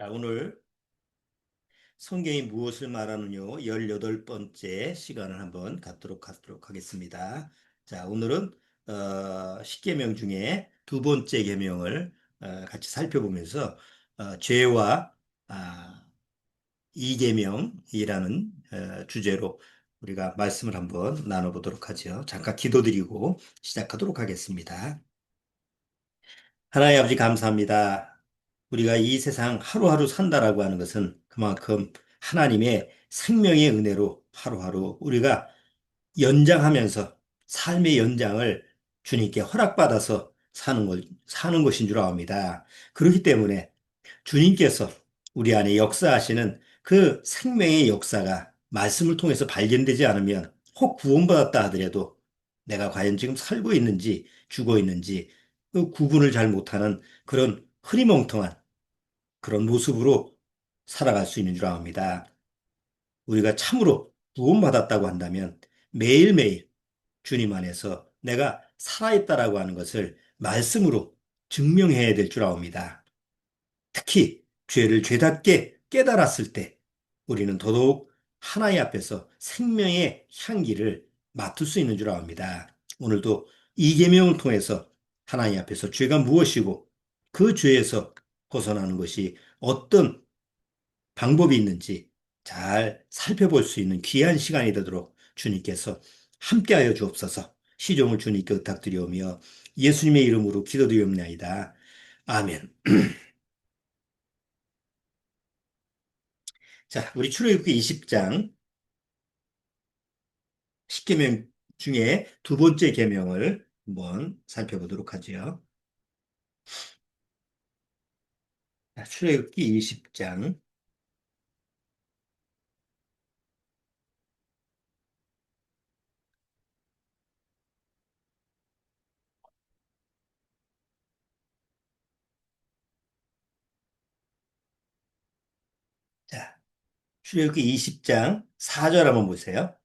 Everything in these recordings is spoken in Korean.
자, 오늘 성경이 무엇을 말하느냐 18번째 시간을 한번 갖도록 하겠습니다. 자, 오늘은 십계명 중에 두 번째 계명을 같이 살펴보면서 죄와 이계명이라는 주제로 우리가 말씀을 한번 나눠보도록 하죠. 잠깐 기도드리고 시작하도록 하겠습니다. 하나님 아버지 감사합니다. 우리가 이 세상 하루하루 산다라고 하는 것은 그만큼 하나님의 생명의 은혜로 하루하루 우리가 연장하면서 삶의 연장을 주님께 허락받아서 사는 것인 줄 압니다. 그렇기 때문에 주님께서 우리 안에 역사하시는 그 생명의 역사가 말씀을 통해서 발견되지 않으면 혹 구원받았다 하더라도 내가 과연 지금 살고 있는지 죽어 있는지 그 구분을 잘 못하는 그런 흐리멍텅한 그런 모습으로 살아갈 수 있는 줄 압니다. 우리가 참으로 구원받았다고 한다면 매일매일 주님 안에서 내가 살아있다라고 하는 것을 말씀으로 증명해야 될 줄 압니다. 특히 죄를 죄답게 깨달았을 때 우리는 더더욱 하나님 앞에서 생명의 향기를 맡을 수 있는 줄 압니다. 오늘도 이 계명을 통해서 하나님 앞에서 죄가 무엇이고 그 죄에서 벗어나는 것이 어떤 방법이 있는지 잘 살펴볼 수 있는 귀한 시간이 되도록 주님께서 함께하여 주옵소서. 시종을 주님께 부탁드리오며 예수님의 이름으로 기도드리옵나이다. 아멘. 자, 우리 출애굽기 20장 10계명 중에 두 번째 계명을 한번 살펴보도록 하죠. 자, 출애굽기 20장. 자, 출애굽기 20장 4절 한번 보세요.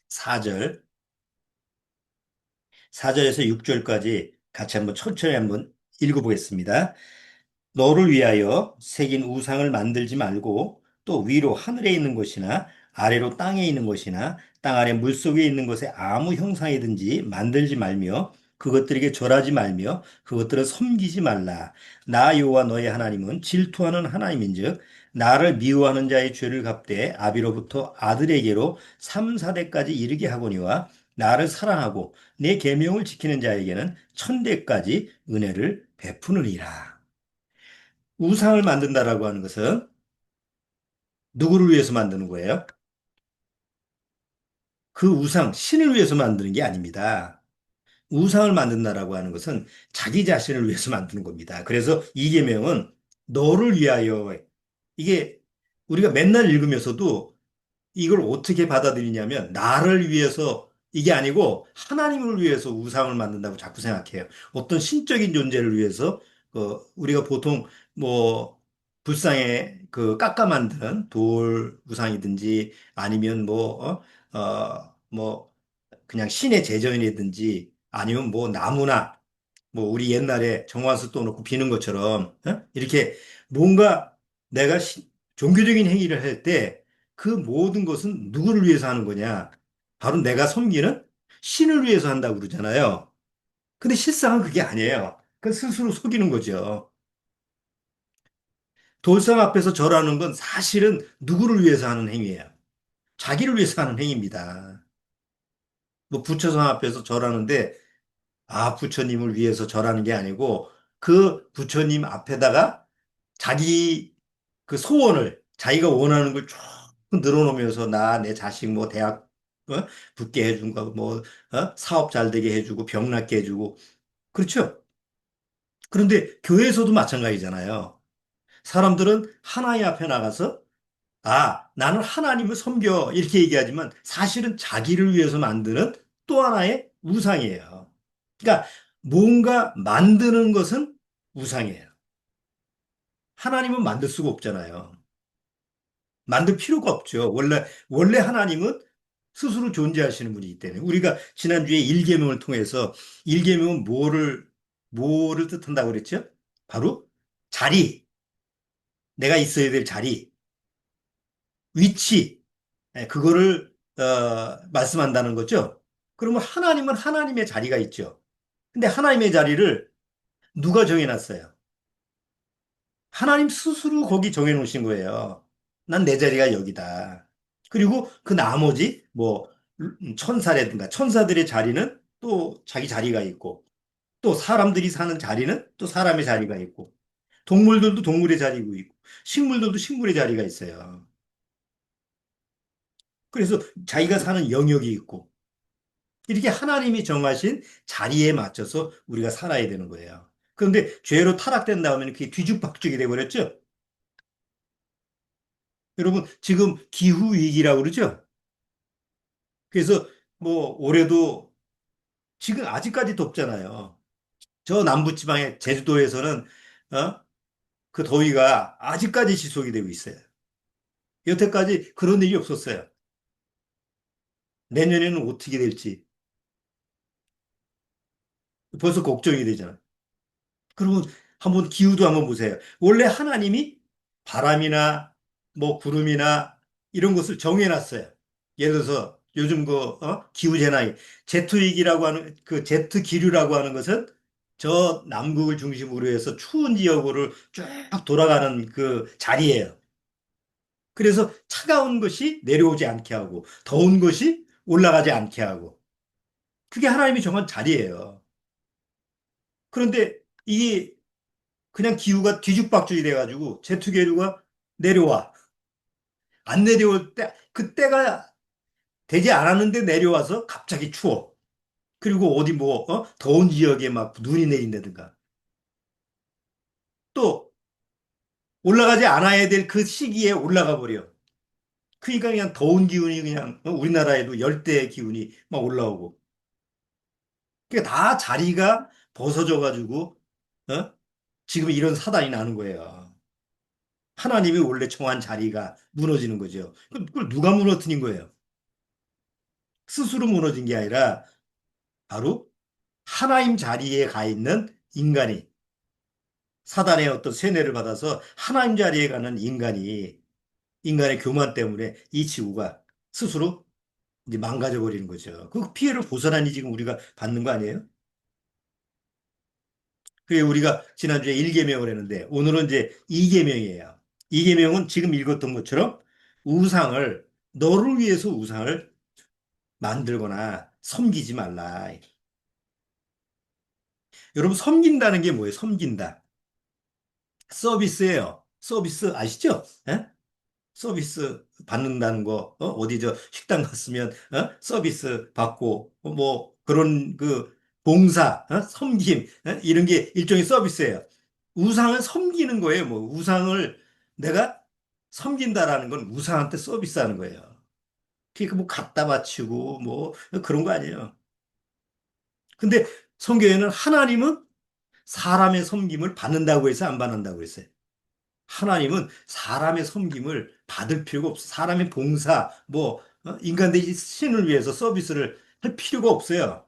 4절. 4절에서 6절까지 같이 한번 천천히 한번 읽어보겠습니다. 너를 위하여 새긴 우상을 만들지 말고 또 위로 하늘에 있는 것이나 아래로 땅에 있는 것이나 땅 아래 물속에 있는 것에 아무 형상이든지 만들지 말며 그것들에게 절하지 말며 그것들을 섬기지 말라. 나 여호와 너의 하나님은 질투하는 하나님인즉 나를 미워하는 자의 죄를 갚되 아비로부터 아들에게로 3, 4대까지 이르게 하거니와 나를 사랑하고 내 계명을 지키는 자에게는 천대까지 은혜를 베푸느니라. 우상을 만든다라고 하는 것은 누구를 위해서 만드는 거예요? 그 우상, 신을 위해서 만드는 게 아닙니다. 우상을 만든다라고 하는 것은 자기 자신을 위해서 만드는 겁니다. 그래서 이 계명은 너를 위하여 이게 우리가 맨날 읽으면서도 이걸 어떻게 받아들이냐면 나를 위해서 이게 아니고 하나님을 위해서 우상을 만든다고 자꾸 생각해요. 어떤 신적인 존재를 위해서 우리가 보통 뭐 불상에 그 깎아 만든 돌 우상이든지 아니면 뭐 그냥 신의 제전이든지 아니면 뭐 나무나 뭐 우리 옛날에 정화수 떠놓고 비는 것처럼 이렇게 뭔가 내가 종교적인 행위를 할 때 그 모든 것은 누구를 위해서 하는 거냐? 바로 내가 섬기는 신을 위해서 한다고 그러잖아요. 근데 실상은 그게 아니에요. 그 스스로 속이는 거죠. 돌상 앞에서 절하는 건 사실은 누구를 위해서 하는 행위예요. 자기를 위해서 하는 행위입니다. 뭐 부처상 앞에서 절하는데 부처님을 위해서 절하는 게 아니고 그 부처님 앞에다가 자기 그 소원을 자기가 원하는 걸 쭉 늘어놓으면서 내 자식 뭐 대학 붙게 해준 거 뭐 사업 잘 되게 해주고 병 낫게 해주고 그렇죠. 그런데 교회에서도 마찬가지잖아요. 사람들은 하나님 앞에 나가서 나는 하나님을 섬겨 이렇게 얘기하지만 사실은 자기를 위해서 만드는 또 하나의 우상이에요. 그러니까 뭔가 만드는 것은 우상이에요. 하나님은 만들 수가 없잖아요. 만들 필요가 없죠. 원래 하나님은 스스로 존재하시는 분이기 때문에 우리가 지난주에 일계명을 통해서 일계명은 뭐를 뜻한다고 그랬죠? 바로 자리, 내가 있어야 될 자리, 위치, 그거를 말씀한다는 거죠. 그러면 하나님은 하나님의 자리가 있죠. 근데 하나님의 자리를 누가 정해놨어요? 하나님 스스로 거기 정해놓으신 거예요. 난 내 자리가 여기다. 그리고 그 나머지 뭐 천사라든가 천사들의 자리는 또 자기 자리가 있고 또 사람들이 사는 자리는 또 사람의 자리가 있고 동물들도 동물의 자리가 있고 식물들도 식물의 자리가 있어요. 그래서 자기가 사는 영역이 있고 이렇게 하나님이 정하신 자리에 맞춰서 우리가 살아야 되는 거예요. 그런데 죄로 타락된 다음에는 그게 뒤죽박죽이 돼버렸죠. 여러분 지금 기후 위기라고 그러죠. 그래서 뭐 올해도 지금 아직까지 덥잖아요. 저 남부지방의 제주도에서는 그 더위가 아직까지 지속이 되고 있어요. 여태까지 그런 일이 없었어요. 내년에는 어떻게 될지 벌써 걱정이 되잖아요. 그러면 한번 기후도 한번 보세요. 원래 하나님이 바람이나 뭐 구름이나 이런 것을 정해놨어요. 예를 들어서 요즘 그 기후 재난이 제트위기라고 하는 그 제트 기류라고 하는 것은 저 남극을 중심으로 해서 추운 지역으로 쭉 돌아가는 그 자리예요. 그래서 차가운 것이 내려오지 않게 하고 더운 것이 올라가지 않게 하고 그게 하나님이 정한 자리예요. 그런데 이게 그냥 기후가 뒤죽박죽이 돼가지고 제트기류가 내려와. 안 내려올 때, 그때가 되지 않았는데 내려와서 갑자기 추워. 그리고 어디 뭐, 더운 지역에 막 눈이 내린다든가. 또 올라가지 않아야 될 그 시기에 올라가 버려. 그러니까 그냥 더운 기운이 그냥 우리나라에도 열대 기운이 막 올라오고. 그러니까 다 자리가 벗어져가지고, 지금 이런 사단이 나는 거예요. 하나님이 원래 정한 자리가 무너지는 거죠. 그걸 누가 무너뜨린 거예요? 스스로 무너진 게 아니라 바로 하나님 자리에 가 있는 인간이 사단의 어떤 세뇌를 받아서 하나님 자리에 가는 인간이 인간의 교만 때문에 이 지구가 스스로 이제 망가져 버리는 거죠. 그 피해를 고스란히 지금 우리가 받는 거 아니에요? 그게 우리가 지난주에 1계명을 했는데 오늘은 이제 2계명이에요. 2계명은 지금 읽었던 것처럼 우상을 너를 위해서 우상을 만들거나 섬기지 말라. 여러분 섬긴다는 게 뭐예요? 섬긴다. 서비스예요. 서비스 아시죠? 예? 서비스 받는다는 거, 어디 저 식당 갔으면, 서비스 받고, 뭐, 그런 그 봉사, 섬김, 이런 게 일종의 서비스예요. 우상을 섬기는 거예요. 뭐, 우상을 내가 섬긴다라는 건 우상한테 서비스하는 거예요. 그러니까 뭐 갖다 바치고, 뭐, 그런 거 아니에요. 근데 성경에는 하나님은 사람의 섬김을 받는다고 해서 안 받는다고 했어요. 하나님은 사람의 섬김을 받을 필요가 없어. 사람의 봉사, 뭐, 인간들이 신을 위해서 서비스를 할 필요가 없어요.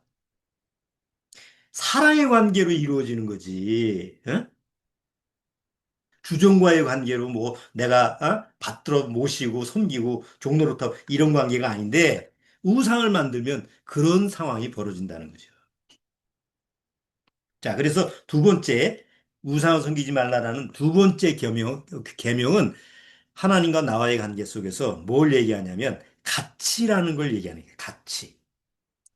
사랑의 관계로 이루어지는 거지. 주종과의 관계로 뭐 내가 받들어 모시고 섬기고 종노릇하고 이런 관계가 아닌데 우상을 만들면 그런 상황이 벌어진다는 거죠. 자, 그래서 두 번째 우상을 섬기지 말라라는 두 번째 계명은 하나님과 나와의 관계 속에서 뭘 얘기하냐면 가치라는 걸 얘기하는 거예요. 가치.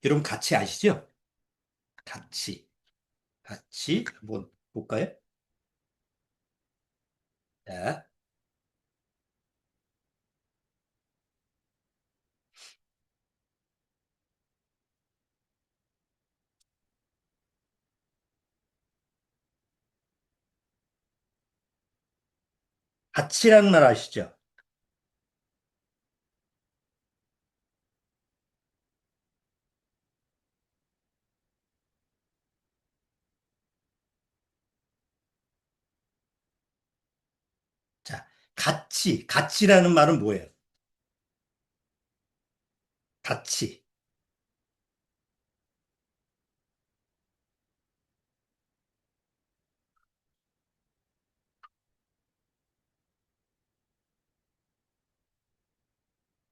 여러분 가치 아시죠? 가치. 가치 한번 볼까요? 자, 가치라는 말 아시죠? 자, 가치라는 말은 뭐예요? 가치.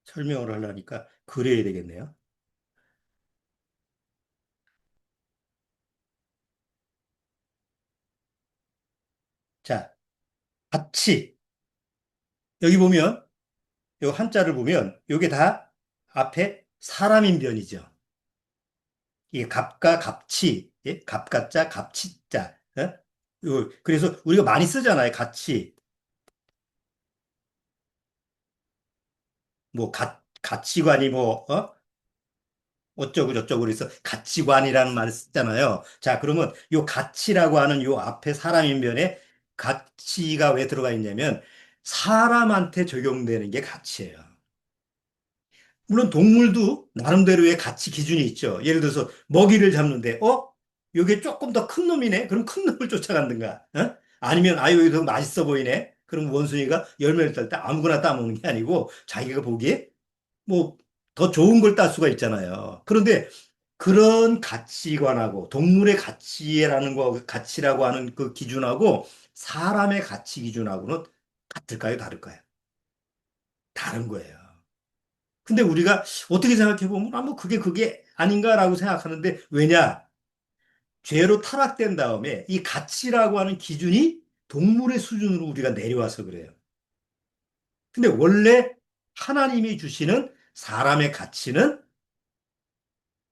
설명을 하려니까 그려야 되겠네요. 자, 가치. 여기 보면, 요 한자를 보면, 요게 다 앞에 사람인 변이죠. 이게 갑과 갑치, 예? 갑가자, 갑치자. 어? 그래서 우리가 많이 쓰잖아요. 가치. 뭐, 가치관이 뭐, 어쩌고 저쩌고 그래서 가치관이라는 말을 쓰잖아요. 자, 그러면 요 가치라고 하는 요 앞에 사람인변에 가치가 왜 들어가 있냐면 사람한테 적용되는 게 가치예요. 물론 동물도 나름대로의 가치 기준이 있죠. 예를 들어서 먹이를 잡는데, 요게 조금 더 큰 놈이네? 그럼 큰 놈을 쫓아간든가, 아니면, 여기 더 맛있어 보이네? 그럼 원숭이가 열매를 딸 때 아무거나 따먹는 게 아니고 자기가 보기에 뭐 더 좋은 걸 딸 수가 있잖아요. 그런데 그런 가치관하고 동물의 가치라는 거, 가치라고 하는 그 기준하고 사람의 가치 기준하고는 같을까요? 다를까요? 다른 거예요. 근데 우리가 어떻게 생각해 보면, 뭐 그게 아닌가라고 생각하는데, 왜냐? 죄로 타락된 다음에 이 가치라고 하는 기준이 동물의 수준으로 우리가 내려와서 그래요. 근데 원래 하나님이 주시는 사람의 가치는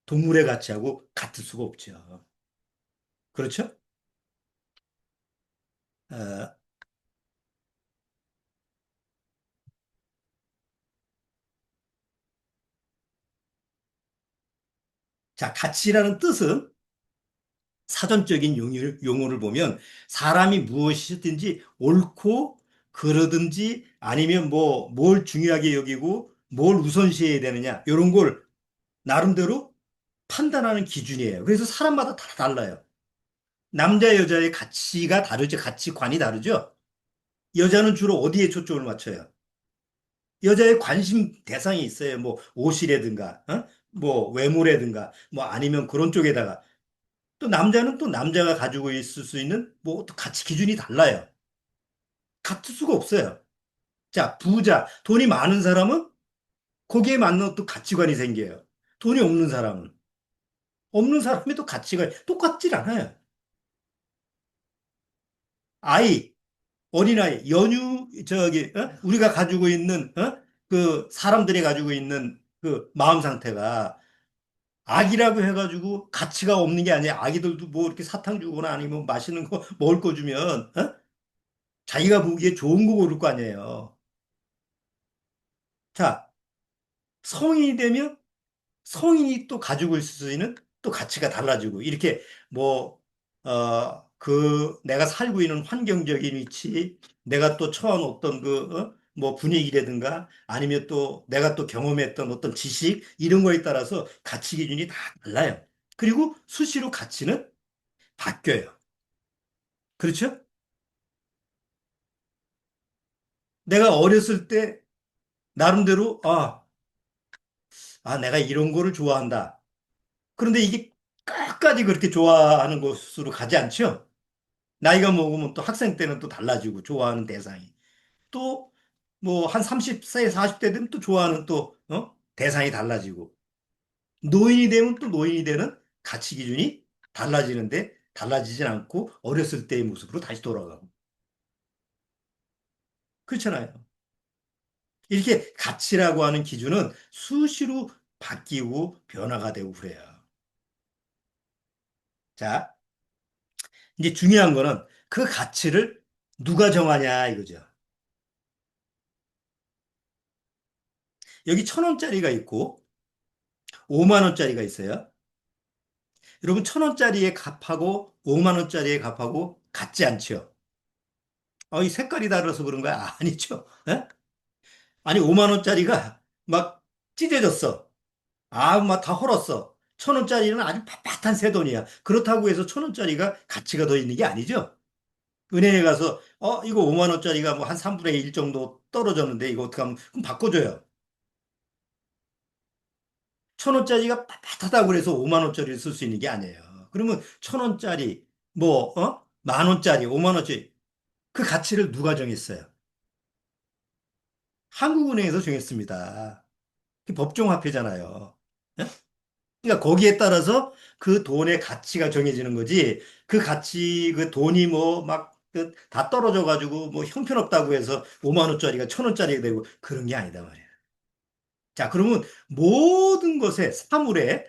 동물의 가치하고 같을 수가 없죠. 그렇죠? 어, 자, 가치라는 뜻은 사전적인 용어를 보면 사람이 무엇이든지 옳고 그러든지 아니면 뭐 뭘 중요하게 여기고 뭘 우선시해야 되느냐 이런 걸 나름대로 판단하는 기준이에요. 그래서 사람마다 다 달라요. 남자 여자의 가치가 다르죠. 가치관이 다르죠. 여자는 주로 어디에 초점을 맞춰요? 여자의 관심 대상이 있어요. 뭐 옷이라든가, 뭐 외모라든가, 뭐 아니면 그런 쪽에다가 또 남자는 또 남자가 가지고 있을 수 있는 뭐 또 가치 기준이 달라요. 같을 수가 없어요. 자, 부자, 돈이 많은 사람은 거기에 맞는 또 가치관이 생겨요. 돈이 없는 사람이 또 가치가 똑같질 않아요. 아이, 어린아이, 우리가 가지고 있는, 그 사람들이 가지고 있는 그 마음 상태가 악이라고 해가지고 가치가 없는 게 아니라 아기들도 뭐 이렇게 사탕 주거나 아니면 맛있는 거 먹을 거 주면, 자기가 보기에 좋은 거 고를 거 아니에요. 자, 성인이 되면 성인이 또 가지고 있을 수 있는 또 가치가 달라지고, 이렇게 뭐, 내가 살고 있는 환경적인 위치, 내가 또 처한 어떤 뭐 분위기라든가 아니면 또 내가 또 경험했던 어떤 지식, 이런 거에 따라서 가치 기준이 다 달라요. 그리고 수시로 가치는 바뀌어요. 그렇죠? 내가 어렸을 때 나름대로, 내가 이런 거를 좋아한다. 그런데 이게 끝까지 그렇게 좋아하는 것으로 가지 않죠? 나이가 먹으면 또 학생 때는 또 달라지고 좋아하는 대상이. 또 뭐 한 30세, 40대 되면 또 좋아하는 또 대상이 달라지고. 노인이 되면 또 노인이 되는 가치 기준이 달라지는데 달라지진 않고 어렸을 때의 모습으로 다시 돌아가고. 그렇잖아요. 이렇게 가치라고 하는 기준은 수시로 바뀌고 변화가 되고 그래요. 자, 이제 중요한 거는 그 가치를 누가 정하냐 이거죠. 여기 1,000원짜리가 있고 5만 원짜리가 있어요. 여러분 1,000원짜리의 값하고 5만 원짜리의 값하고 같지 않죠? 이 색깔이 다르서 그런 거야? 아니죠? 예? 아니 5만 원짜리가 막 찢어졌어. 막 다 헐었어. 1,000원짜리는 아주 빳빳한 새 돈이야. 그렇다고 해서 1,000원짜리가 가치가 더 있는 게 아니죠? 은행에 가서 이거 5만 원짜리가 뭐 한 3분의 1 정도 떨어졌는데 이거 어떻게 하면 그럼 바꿔줘요. 1,000원짜리가 빳빳하다고 그래서 5만 원짜리를 쓸 수 있는 게 아니에요. 그러면 1,000원짜리 뭐 만 원짜리 5만 원짜리 그 가치를 누가 정했어요? 한국은행에서 정했습니다. 그게 법정화폐잖아요. 예? 그러니까 거기에 따라서 그 돈의 가치가 정해지는 거지. 그 가치, 그 돈이 뭐 막 그 다 떨어져 가지고 뭐 형편없다고 해서 5만 원짜리가 1,000원짜리가 되고 그런 게 아니다 말이야. 자, 그러면 모든 것에 사물에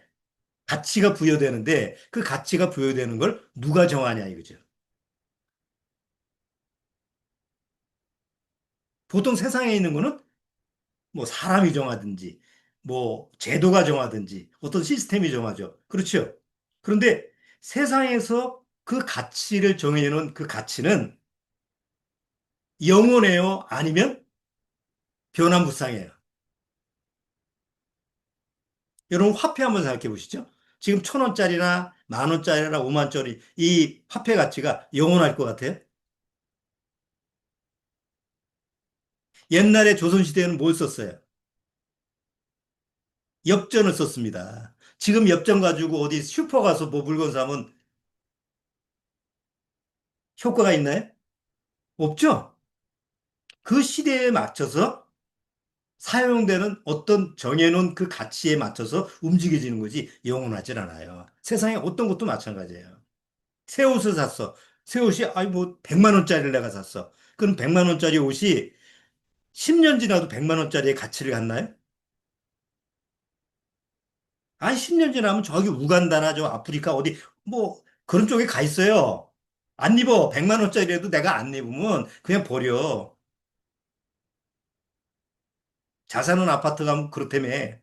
가치가 부여되는데 그 가치가 부여되는 걸 누가 정하냐 이거죠. 보통 세상에 있는 거는 뭐 사람이 정하든지 뭐 제도가 정하든지 어떤 시스템이 정하죠. 그렇죠. 그런데 세상에서 그 가치를 정해놓은 그 가치는 영원해요? 아니면 변화무쌍해요? 여러분 화폐 한번 생각해 보시죠. 지금 1,000원짜리나 10,000원짜리나 5만원짜리 이 화폐 가치가 영원할 것 같아요? 옛날에 조선시대에는 뭘 썼어요? 엽전을 썼습니다. 지금 엽전 가지고 어디 슈퍼 가서 뭐 물건 사면 효과가 있나요? 없죠? 그 시대에 맞춰서 사용되는 어떤 정해놓은 그 가치에 맞춰서 움직여지는 거지 영원하진 않아요. 세상에 어떤 것도 마찬가지예요. 새 옷을 샀어. 새 옷이 아니 뭐 100만 원짜리를 내가 샀어. 그럼 100만 원짜리 옷이 10년 지나도 100만 원짜리의 가치를 갖나요? 아니 10년 지나면 저기 우간다나 저 아프리카 어디 뭐 그런 쪽에 가 있어요. 안 입어. 100만 원짜리라도 내가 안 입으면 그냥 버려. 자산은 아파트 가면 그렇다며. 예?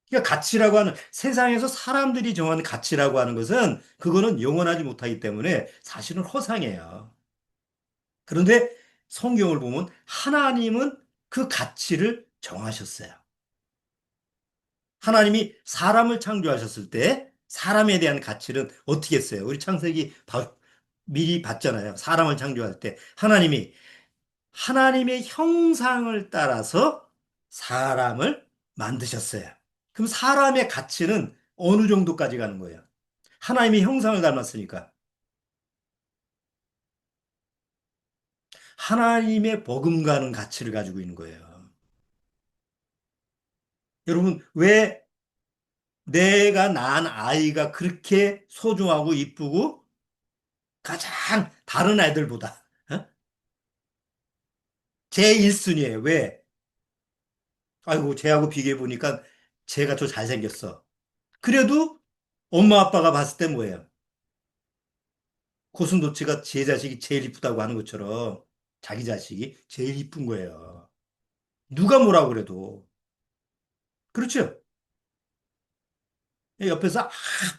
그러니까 가치라고 하는 세상에서 사람들이 정하는 가치라고 하는 것은 그거는 영원하지 못하기 때문에 사실은 허상이에요. 그런데 성경을 보면 하나님은 그 가치를 정하셨어요. 하나님이 사람을 창조하셨을 때 사람에 대한 가치는 어떻게 했어요? 우리 창세기 미리 봤잖아요. 사람을 창조할 때 하나님이 하나님의 형상을 따라서 사람을 만드셨어요. 그럼 사람의 가치는 어느 정도까지 가는 거예요? 하나님의 형상을 닮았으니까. 하나님의 버금가는 가치를 가지고 있는 거예요. 여러분, 왜 내가 낳은 아이가 그렇게 소중하고 이쁘고 가장 다른 아이들보다 어? 제 1순위예요. 왜? 아이고, 쟤하고 비교해 보니까 쟤가 더 잘생겼어. 그래도 엄마 아빠가 봤을 때 뭐예요? 고슴도치가 제 자식이 제일 이쁘다고 하는 것처럼 자기 자식이 제일 이쁜 거예요. 누가 뭐라고 그래도. 그렇죠? 옆에서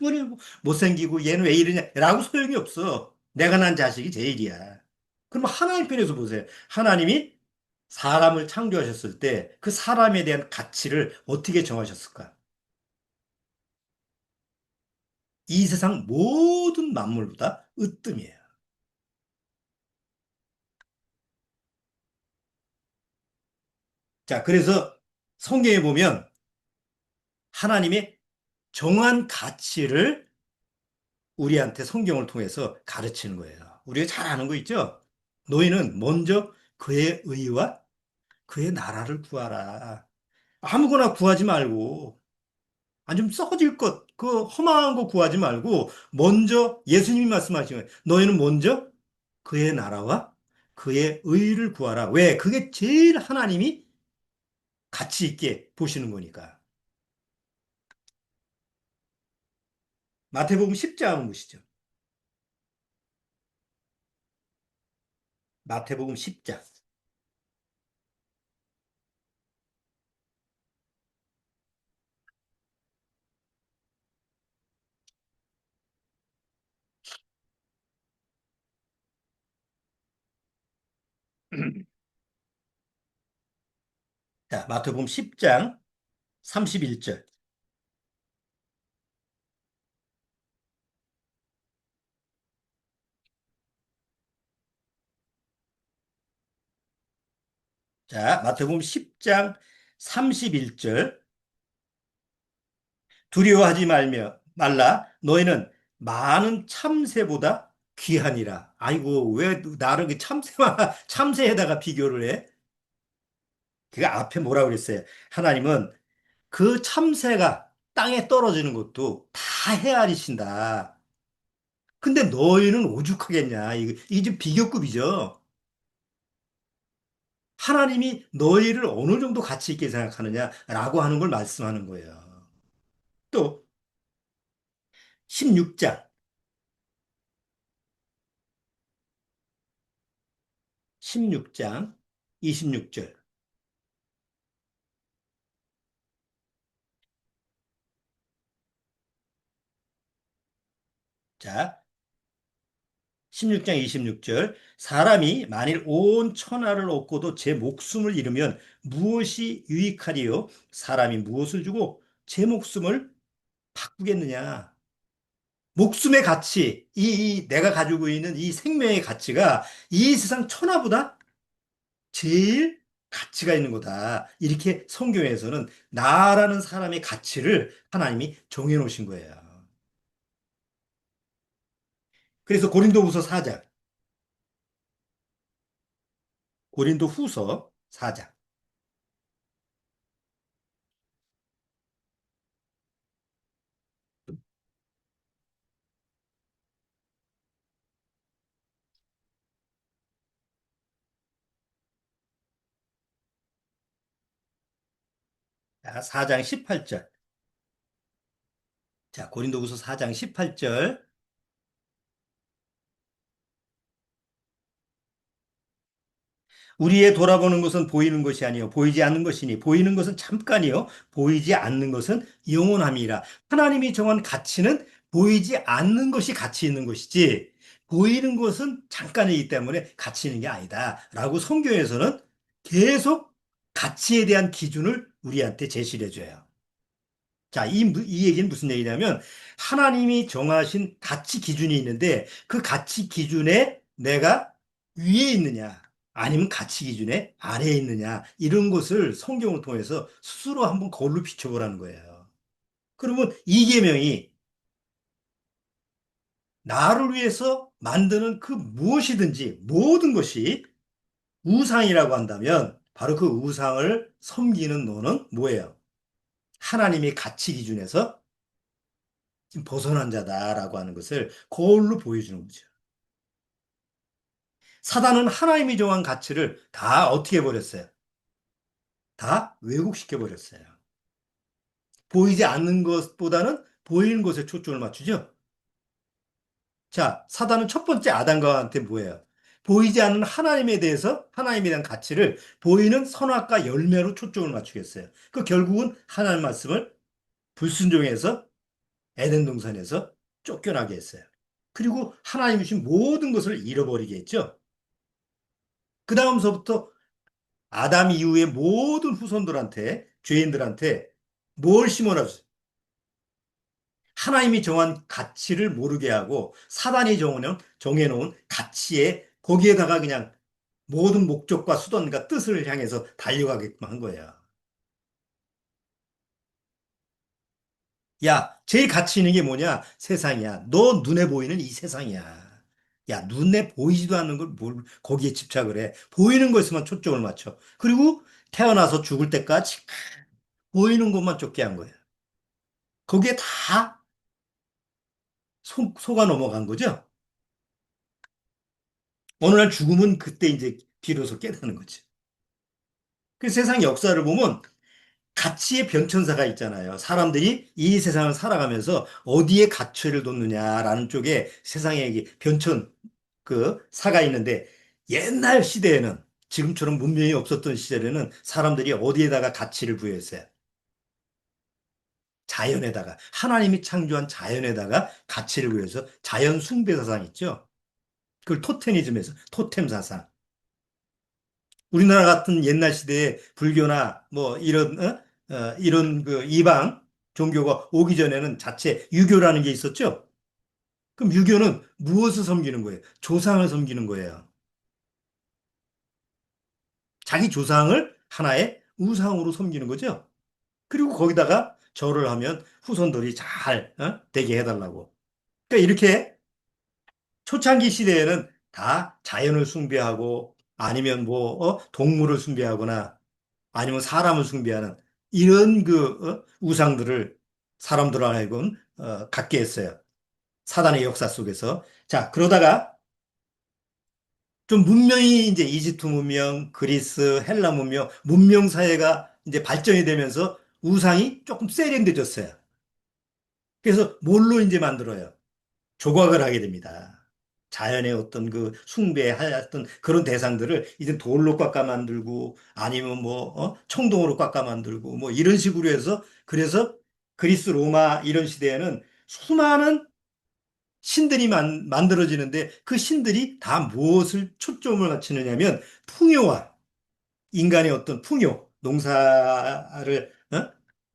아무리 못생기고 얘는 왜 이러냐 라고 소용이 없어. 내가 난 자식이 제일이야. 그럼 하나님 편에서 보세요. 하나님이 사람을 창조하셨을 때 그 사람에 대한 가치를 어떻게 정하셨을까? 이 세상 모든 만물보다 으뜸이에요. 자, 그래서 성경에 보면 하나님의 정한 가치를 우리한테 성경을 통해서 가르치는 거예요. 우리가 잘 아는 거 있죠? 너희는 먼저 그의 의와 그의 나라를 구하라. 아무거나 구하지 말고, 좀 썩어질 것, 그 허망한 거 구하지 말고, 먼저 예수님이 말씀하신 거예요. 너희는 먼저 그의 나라와 그의 의를 구하라. 왜? 그게 제일 하나님이 가치 있게 보시는 거니까. 마태복음 10장 보시죠. 마태복음 10장. 자, 마태복음 10장 31절. 자, 마태복음 10장 31절. 두려워하지 말며 말라 너희는 많은 참새보다 귀하니라. 아이고, 왜 나를 그 참새와, 참새에다가 비교를 해? 그 앞에 뭐라 그랬어요? 하나님은 그 참새가 땅에 떨어지는 것도 다 헤아리신다. 근데 너희는 오죽하겠냐. 이게 좀 비교급이죠. 하나님이 너희를 어느 정도 가치 있게 생각하느냐라고 하는 걸 말씀하는 거예요. 또 16장, 16장 26절. 자, 16장 26절. 사람이 만일 온 천하를 얻고도 제 목숨을 잃으면 무엇이 유익하리요? 사람이 무엇을 주고 제 목숨을 바꾸겠느냐? 목숨의 가치, 이 내가 가지고 있는 이 생명의 가치가 이 세상 천하보다 제일 가치가 있는 거다. 이렇게 성경에서는 나라는 사람의 가치를 하나님이 정해 놓으신 거예요. 그래서 고린도후서 4장, 고린도후서 4장. 자, 4장 18절. 자, 고린도후서 4장 18절. 우리의 돌아보는 것은 보이는 것이 아니요 보이지 않는 것이니 보이는 것은 잠깐이요 보이지 않는 것은 영원함이라. 하나님이 정한 가치는 보이지 않는 것이 가치 있는 것이지 보이는 것은 잠깐이기 때문에 가치 있는 게 아니다라고 성경에서는 계속 가치에 대한 기준을 우리한테 제시해 줘요. 자, 이 얘기는 무슨 얘기냐면 하나님이 정하신 가치 기준이 있는데 그 가치 기준에 내가 위에 있느냐 아니면 가치 기준에 아래에 있느냐 이런 것을 성경을 통해서 스스로 한번 거울로 비춰보라는 거예요. 그러면 이 계명이 나를 위해서 만드는 그 무엇이든지 모든 것이 우상이라고 한다면 바로 그 우상을 섬기는 너는 뭐예요? 하나님의 가치 기준에서 지금 벗어난 자다라고 하는 것을 거울로 보여주는 거죠. 사단은 하나님이 정한 가치를 다 어떻게 해버렸어요? 다 왜곡시켜 버렸어요. 보이지 않는 것보다는 보이는 것에 초점을 맞추죠. 자, 사단은 첫 번째 아담과한테 뭐예요? 보이지 않는 하나님에 대해서 하나님에 대한 가치를 보이는 선악과 열매로 초점을 맞추겠어요. 그 결국은 하나님 말씀을 불순종해서 에덴 동산에서 쫓겨나게 했어요. 그리고 하나님 주신 모든 것을 잃어버리게 했죠. 그 다음서부터 아담 이후의 모든 후손들한테, 죄인들한테 뭘 심어놨어요? 하나님이 정한 가치를 모르게 하고 사단이 정해놓은 가치에 거기에다가 그냥 모든 목적과 수단과 뜻을 향해서 달려가게끔 한 거예요. 야, 제일 가치 있는 게 뭐냐? 세상이야. 너 눈에 보이는 이 세상이야. 야, 눈에 보이지도 않는 걸 거기에 집착을 해. 보이는 것에만 초점을 맞춰. 그리고 태어나서 죽을 때까지 보이는 것만 쫓게 한 거예요. 거기에 다 속아 넘어간 거죠. 어느 날 죽으면 그때 이제 비로소 깨닫는 거죠. 그 세상 역사를 보면 가치의 변천사가 있잖아요. 사람들이 이 세상을 살아가면서 어디에 가치를 뒀느냐라는 쪽에 세상에 변천 그 사가 있는데 옛날 시대에는 지금처럼 문명이 없었던 시절에는 사람들이 어디에다가 가치를 부여했어요. 자연에다가 하나님이 창조한 자연에다가 가치를 부여해서 자연 숭배 사상 있죠. 그걸 토테니즘에서 토템 사상. 우리나라 같은 옛날 시대에 불교나 뭐 이런 이런 그 이방 종교가 오기 전에는 자체 유교라는 게 있었죠. 그럼 유교는 무엇을 섬기는 거예요? 조상을 섬기는 거예요. 자기 조상을 하나의 우상으로 섬기는 거죠. 그리고 거기다가 절을 하면 후손들이 잘 되게 해달라고. 그러니까 이렇게 초창기 시대에는 다 자연을 숭배하고 아니면 뭐 동물을 숭배하거나 아니면 사람을 숭배하는 이런 우상들을 사람들 하여금 갖게 했어요. 사단의 역사 속에서. 자, 그러다가 좀 문명이 이제 이집트 문명, 그리스, 헬라 문명 사회가 이제 발전이 되면서 우상이 조금 세련돼졌어요. 그래서 뭘로 이제 만들어요? 조각을 하게 됩니다. 자연의 어떤 숭배하였던 그런 대상들을 이제 돌로 깎아 만들고 아니면 뭐 청동으로 깎아 만들고 뭐 이런 식으로 해서 그래서 그리스 로마 이런 시대에는 수많은 신들이 만들어지는데 그 신들이 다 무엇을 초점을 맞추느냐면 풍요와 인간의 어떤 풍요, 농사를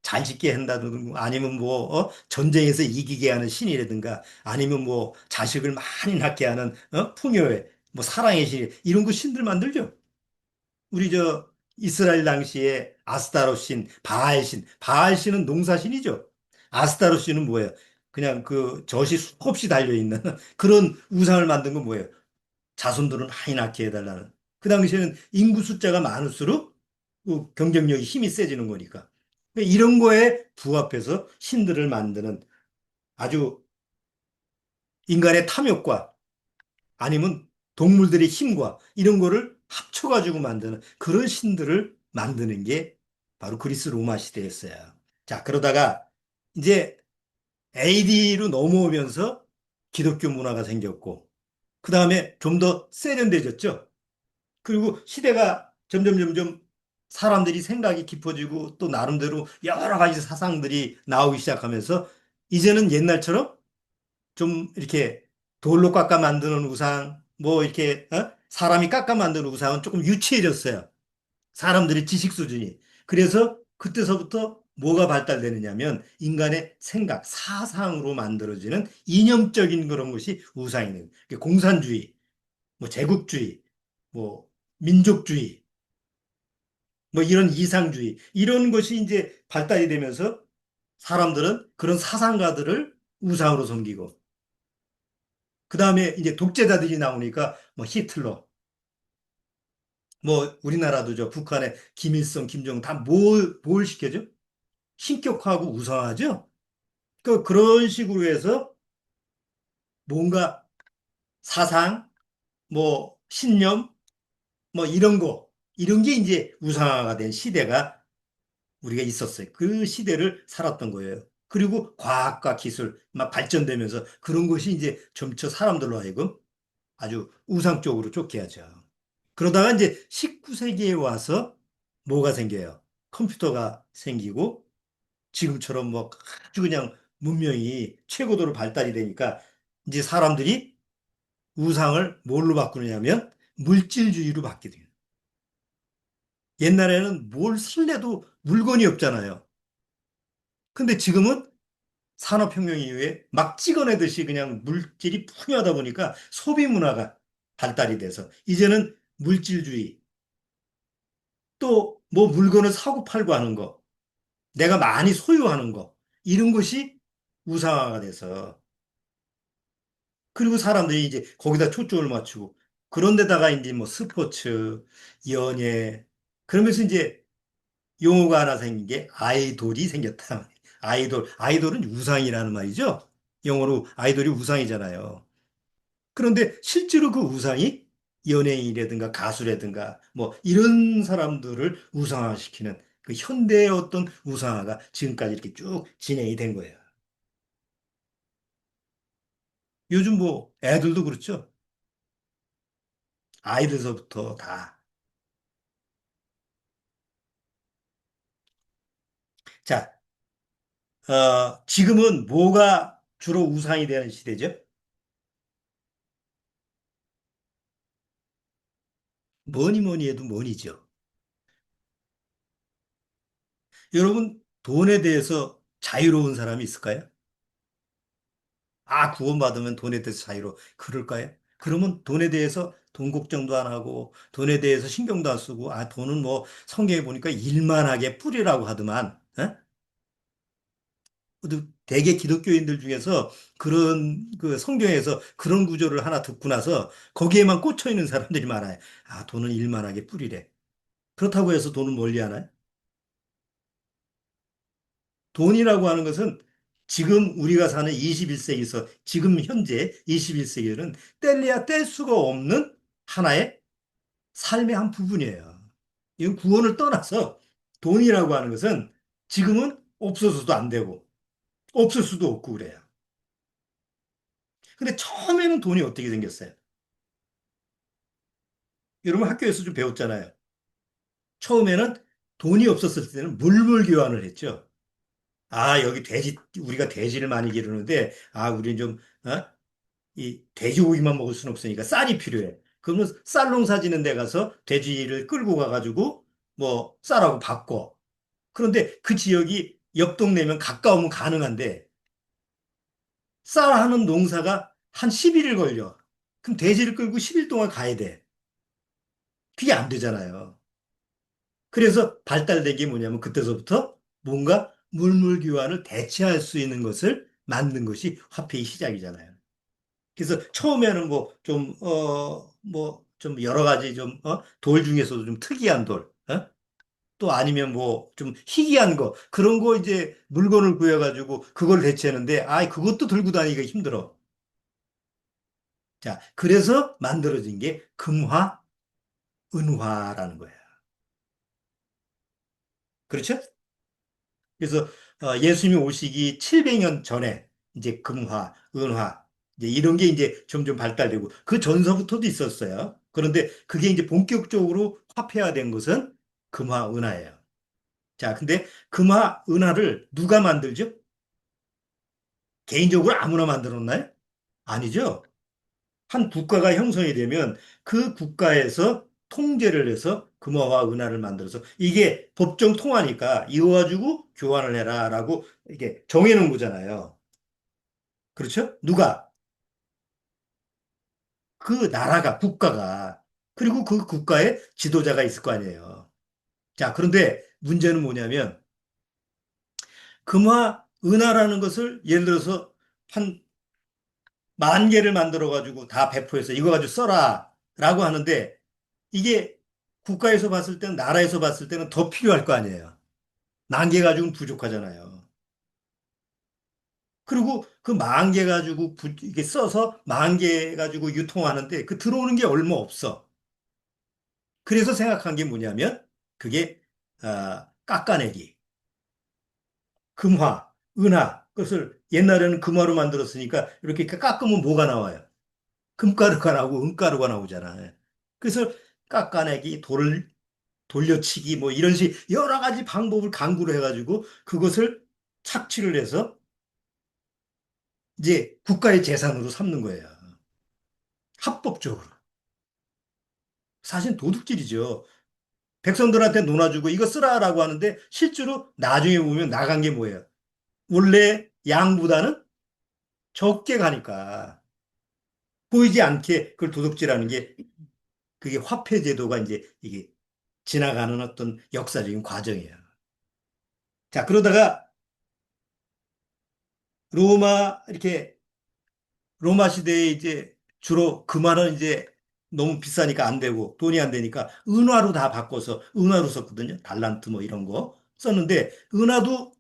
잘 짓게 한다든가 아니면 뭐 전쟁에서 이기게 하는 신이라든가 아니면 뭐 자식을 많이 낳게 하는 풍요의 뭐 사랑의 신 이런 거 신들 만들죠. 우리 저 이스라엘 당시에 아스타로 신, 바알 신, 바알 신은 농사 신이죠. 아스타로 신은 뭐예요? 그냥 그 젖이 수없이 달려 있는 그런 우상을 만든 건 뭐예요? 자손들은 많이 낳게 해달라는. 그 당시에는 인구 숫자가 많을수록 그 경쟁력이 힘이 세지는 거니까. 그러니까 이런 거에 부합해서 신들을 만드는 아주 인간의 탐욕과 아니면 동물들의 힘과 이런 거를 합쳐가지고 만드는 그런 신들을 만드는 게 바로 그리스 로마 시대였어요. 자, 그러다가 이제 AD로 넘어오면서 기독교 문화가 생겼고, 그 다음에 좀 더 세련돼졌죠. 그리고 시대가 점점 사람들이 생각이 깊어지고 또 나름대로 여러 가지 사상들이 나오기 시작하면서 이제는 옛날처럼 좀 이렇게 돌로 깎아 만드는 우상, 뭐 이렇게 사람이 깎아 만드는 우상은 조금 유치해졌어요. 사람들의 지식 수준이. 그래서 그때서부터 뭐가 발달되느냐면 인간의 생각, 사상으로 만들어지는 이념적인 그런 것이 우상이는 공산주의, 뭐 제국주의, 뭐 민족주의, 뭐 이런 이상주의 이런 것이 이제 발달이 되면서 사람들은 그런 사상가들을 우상으로 섬기고 그 다음에 이제 독재자들이 나오니까 뭐 히틀러, 뭐 우리나라도 저 북한의 김일성, 김정은 다 뭘 시켜줘? 신격화하고 우상화하죠? 그런 식으로 해서 뭔가 사상, 뭐 신념, 뭐 이런 게 이제 우상화가 된 시대가 우리가 있었어요. 그 시대를 살았던 거예요. 그리고 과학과 기술 막 발전되면서 그런 것이 이제 점차 사람들로 하여금 아주 우상 쪽으로 쫓게 하죠. 그러다가 이제 19세기에 와서 뭐가 생겨요? 컴퓨터가 생기고 지금처럼 뭐 아주 그냥 문명이 최고도로 발달이 되니까 이제 사람들이 우상을 뭘로 바꾸느냐면 물질주의로 바뀌게 돼요. 옛날에는 뭘 살래도 물건이 없잖아요. 근데 지금은 산업혁명 이후에 막 찍어내듯이 그냥 물질이 풍요하다 보니까 소비 문화가 발달이 돼서 이제는 물질주의 또 뭐 물건을 사고 팔고 하는 거 내가 많이 소유하는 거 이런 것이 우상화가 돼서 그리고 사람들이 이제 거기다 초점을 맞추고 그런데다가 이제 뭐 스포츠, 연예 그러면서 이제 용어가 하나 생긴 게 아이돌이 생겼다. 아이돌은 우상이라는 말이죠. 영어로 아이돌이 우상이잖아요. 그런데 실제로 그 우상이 연예인이라든가 가수라든가 뭐 이런 사람들을 우상화시키는 그 현대의 어떤 우상화가 지금까지 이렇게 쭉 진행이 된 거예요. 요즘 뭐 애들도 그렇죠. 아이들서부터 다. 자, 지금은 뭐가 주로 우상이 되는 시대죠? 뭐니 뭐니 해도 money죠. 여러분, 돈에 대해서 자유로운 사람이 있을까요? 아, 구원받으면 돈에 대해서 자유로. 그럴까요? 그러면 돈에 대해서 돈 걱정도 안 하고, 돈에 대해서 신경도 안 쓰고, 아, 돈은 뭐 성경에 보니까 일만하게 뿌리라고 하더만, 어? 대개 기독교인들 중에서 그런 그 성경에서 그런 구조를 하나 듣고 나서 거기에만 꽂혀 있는 사람들이 많아요. 아, 돈은 일만하게 뿌리래. 그렇다고 해서 돈은 멀리 하나요? 돈이라고 하는 것은 지금 우리가 사는 21세기에서 지금 현재 21세기에는 뗄래야 뗄 수가 없는 하나의 삶의 한 부분이에요. 이건 구원을 떠나서 돈이라고 하는 것은 지금은 없어서도 안 되고 없을 수도 없고 그래요. 근데 처음에는 돈이 어떻게 생겼어요? 여러분 학교에서 좀 배웠잖아요. 처음에는 돈이 없었을 때는 물물 교환을 했죠. 아, 여기 돼지, 우리가 돼지를 많이 기르는데, 아, 우리는 좀, 어? 이 돼지고기만 먹을 수는 없으니까 쌀이 필요해. 그러면 쌀 농사 짓는 데 가서 돼지를 끌고 가가지고 뭐 쌀하고 바꿔. 그런데 그 지역이 옆 동네면 가까우면 가능한데 쌀하는 농사가 한 10일을 걸려. 그럼 돼지를 끌고 10일 동안 가야 돼. 그게 안 되잖아요. 그래서 발달된 게 뭐냐면 그때서부터 뭔가 물물교환을 대체할 수 있는 것을 만든 것이 화폐의 시작이잖아요. 그래서 처음에는 뭐 좀, 뭐 좀 여러 가지 좀, 돌 중에서도 좀 특이한 돌, 또 아니면 뭐 좀 희귀한 거, 그런 거 이제 물건을 구해가지고 그걸 대체하는데, 아, 그것도 들고 다니기가 힘들어. 자, 그래서 만들어진 게 금화, 은화라는 거예요. 그렇죠? 그래서 예수님이 오시기 700년 전에 이제 금화, 은화, 이제 이런 게 이제 점점 발달되고 그 전서부터도 있었어요. 그런데 그게 이제 본격적으로 화폐화된 것은 금화, 은화예요. 자, 근데 금화, 은화를 누가 만들죠? 개인적으로 아무나 만들었나요? 아니죠. 한 국가가 형성이 되면 그 국가에서 통제를 해서 금화와 은화를 만들어서 이게 법정 통화니까 이거 가지고 교환을 해라라고 이게 정해놓은 거잖아요. 그렇죠? 누가? 그 나라가, 국가가. 그리고 그 국가에 지도자가 있을 거 아니에요. 자, 그런데 문제는 뭐냐면 금화, 은화라는 것을 예를 들어서 한 10,000개를 만들어 가지고 다 배포해서 이거 가지고 써라 라고 하는데 이게 국가에서 봤을 때는 나라에서 봤을 때는 더 필요할 거 아니에요. 10,000개 가지고는 부족하잖아요. 그리고 그 10,000개 가지고 이게 써서 10,000개 가지고 유통하는데 그 들어오는 게 얼마 없어. 그래서 생각한 게 뭐냐면 그게 깎아내기, 금화, 은화 그것을 옛날에는 금화로 만들었으니까 이렇게 깎으면 뭐가 나와요? 금가루가 나오고 은가루가 나오잖아요. 그래서 깎아내기, 돌려치기 뭐 이런 식 여러 가지 방법을 강구를 해가지고 그것을 착취를 해서 이제 국가의 재산으로 삼는 거예요. 합법적으로. 사실 도둑질이죠. 백성들한테 논아주고 이거 쓰라라고 하는데 실제로 나중에 보면 나간 게 뭐예요? 원래 양보다는 적게 가니까 보이지 않게 그걸 도둑질하는 게 그게 화폐 제도가 이제 이게 지나가는 어떤 역사적인 과정이에요. 자, 그러다가 로마 이렇게 로마 시대에 이제 주로 금화는 이제 너무 비싸니까 안 되고 돈이 안 되니까 은화로 다 바꿔서 은화로 썼거든요. 달란트 뭐 이런 거 썼는데 은화도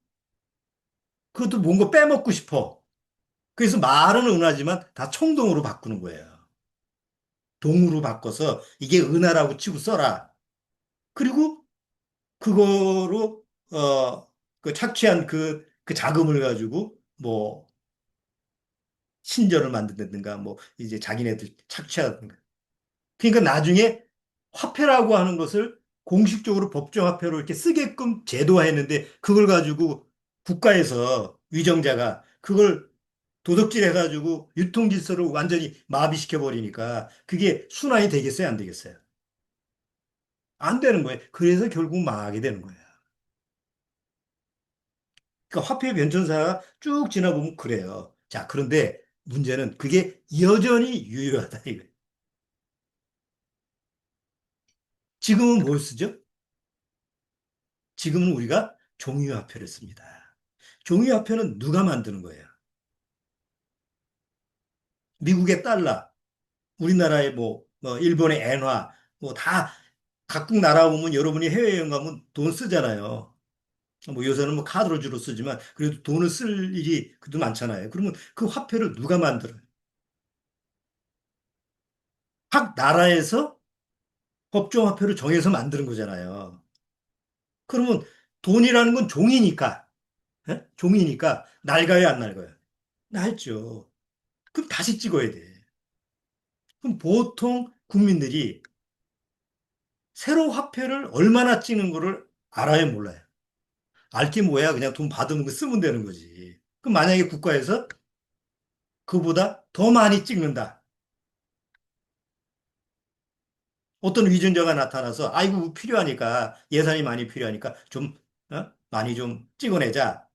그것도 뭔가 빼먹고 싶어. 그래서 말은 은화지만 다 청동으로 바꾸는 거예요. 동으로 바꿔서 이게 은화라고 치고 써라. 그리고 그거로 그 착취한 그 자금을 가지고 뭐 신전을 만든다든가 뭐 이제 자기네들 착취하든가 그러니까 나중에 화폐라고 하는 것을 공식적으로 법정화폐로 이렇게 쓰게끔 제도화했는데 그걸 가지고 국가에서 위정자가 그걸 도둑질해가지고 유통질서를 완전히 마비시켜 버리니까 그게 순환이 되겠어요, 안 되겠어요? 안 되는 거예요. 그래서 결국 망하게 되는 거예요. 그러니까 화폐의 변천사가 쭉 지나보면 그래요. 자, 그런데 문제는 그게 여전히 유효하다 이거예요. 지금은 뭘 쓰죠? 지금은 우리가 종이화폐를 씁니다. 종이화폐는 누가 만드는 거예요? 미국의 달러, 우리나라의 뭐 일본의 엔화, 뭐 다 각국 나라 보면 여러분이 해외여행 가면 돈 쓰잖아요. 뭐 요새는 뭐 카드로 주로 쓰지만 그래도 돈을 쓸 일이 그래도 많잖아요. 그러면 그 화폐를 누가 만들어요? 각 나라에서 법정화폐를 정해서 만드는 거잖아요. 그러면 돈이라는 건 종이니까, 예? 종이니까 낡아요, 안 낡아요? 낡죠. 그럼 다시 찍어야 돼. 그럼 보통 국민들이 새로 화폐를 얼마나 찍는 거를 알아요, 몰라요? 알게 뭐야? 그냥 돈 받으면 그 쓰면 되는 거지. 그럼 만약에 국가에서 그보다 더 많이 찍는다. 어떤 위증자가 나타나서 아이고 필요하니까 예산이 많이 필요하니까 좀 많이 좀 찍어내자.